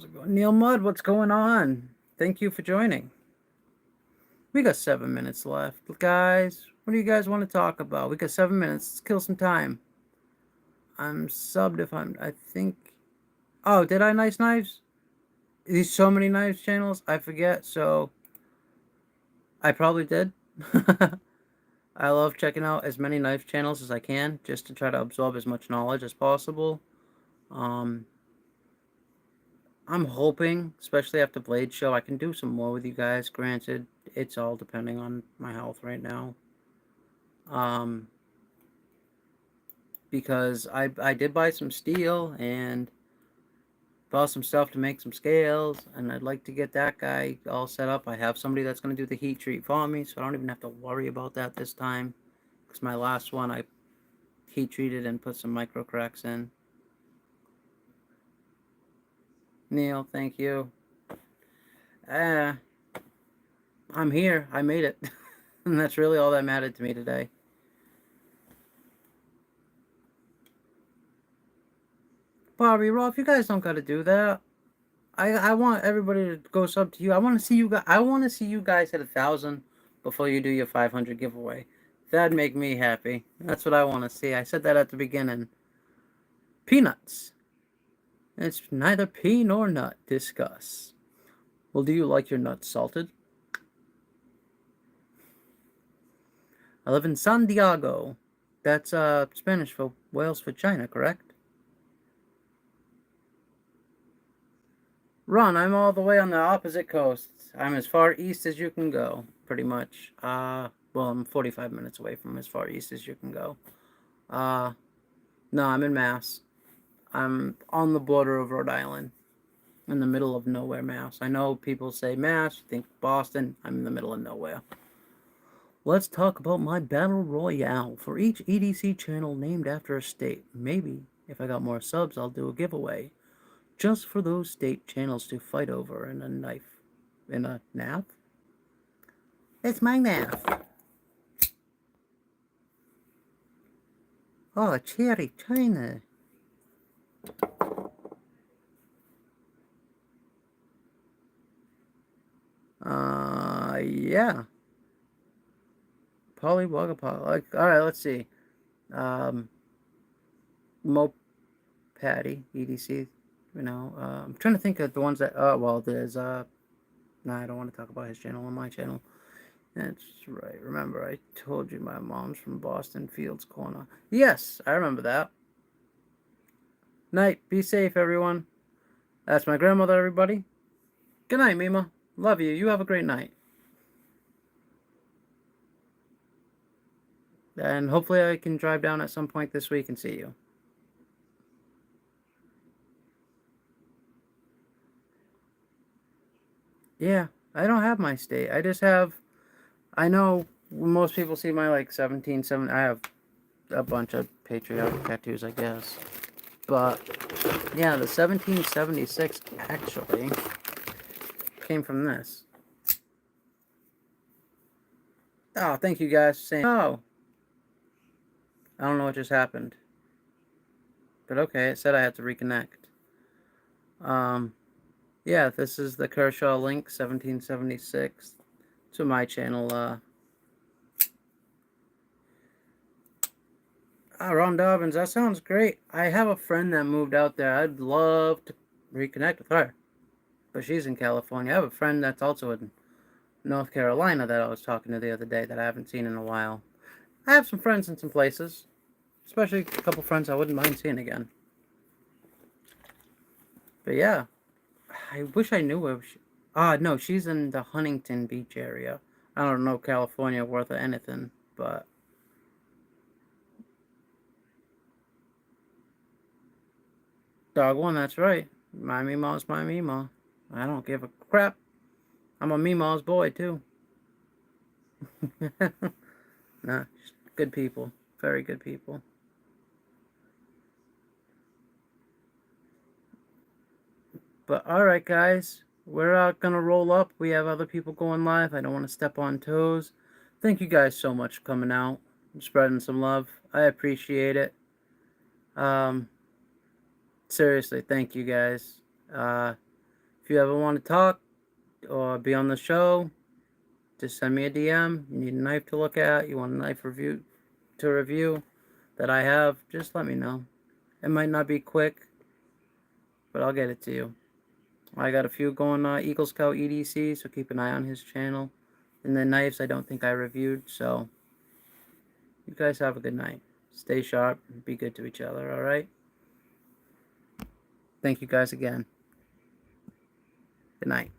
it going? Neil Mudd, what's going on? Thank you for joining. We got 7 minutes left. Guys, what do you guys want to talk about? We got 7 minutes. Let's kill some time. I'm subbed if I think... Oh, did I Nice Knives? These so many knives channels? I forget, so... I probably did. I love checking out as many knife channels as I can, just to try to absorb as much knowledge as possible. I'm hoping, especially after Blade Show, I can do some more with you guys. Granted, it's all depending on my health right now. because I did buy some steel and bought some stuff to make some scales, and I'd like to get that guy all set up. I have somebody that's going to do the heat treat for me, so I don't even have to worry about that this time, because my last one I heat treated and put some micro cracks in. Neil, thank you. I'm here. I made it. And that's really all that mattered to me today. Bobby, Rolf, you guys don't gotta do that. I want everybody to go sub to you. I want to see you guys. I want to see you guys hit 1,000 before you do your 500 giveaway. That'd make me happy. That's what I want to see. I said that at the beginning. Peanuts. It's neither pea nor nut. Discuss. Well, do you like your nuts salted? I live in San Diego. That's Spanish for Wales for China, correct? Ron, I'm all the way on the opposite coast. I'm as far east as you can go, pretty much. Well, I'm 45 minutes away from as far east as you can go. No, I'm in Mass. I'm on the border of Rhode Island, in the middle of nowhere, Mass. I know people say Mass, think Boston. I'm in the middle of nowhere. Let's talk about my battle royale for each EDC channel named after a state. Maybe if I got more subs, I'll do a giveaway just for those state channels to fight over in a knife. In a knife? It's my knife. Oh, cherry China. Yeah. Polly Wagapol. Like, alright, let's see. Mo Patty, EDC. You know, I'm trying to think of the ones that, well, there's, I don't want to talk about his channel on my channel. That's right. Remember, I told you my mom's from Boston Fields Corner. Yes, I remember that. Night. Be safe, everyone. That's my grandmother, everybody. Good night, Mima. Love you. You have a great night. And hopefully I can drive down at some point this week and see you. Yeah, I don't have my state. I just have, I know most people see my like 1770. I have a bunch of patriotic tattoos, I guess. But yeah, the 1776 actually came from this. Oh, thank you guys for saying. Oh, I don't know what just happened. But okay, it said I had to reconnect. Yeah, this is the Kershaw link, 1776, to my channel. Ron Dobbins, that sounds great. I have a friend that moved out there. I'd love to reconnect with her. But she's in California. I have a friend that's also in North Carolina that I was talking to the other day that I haven't seen in a while. I have some friends in some places. Especially a couple friends I wouldn't mind seeing again. But yeah. I wish I knew where she... no, she's in the Huntington Beach area. I don't know California worth of anything, but... Dog one, that's right. My Meemaw's my Meemaw. I don't give a crap. I'm a Meemaw's boy, too. Nah, good people. Very good people. But alright, guys. We're gonna roll up. We have other people going live. I don't want to step on toes. Thank you guys so much for coming out and spreading some love. I appreciate it. Seriously, thank you guys. If you ever want to talk or be on the show, just send me a DM. You need a knife to look at, you want a knife review that I have, just let me know. It might not be quick, but I'll get it to you. I got a few going Eagle Scout EDC, so keep an eye on his channel. And the knives I don't think I reviewed, so you guys have a good night. Stay sharp and be good to each other, alright? Thank you guys again. Good night.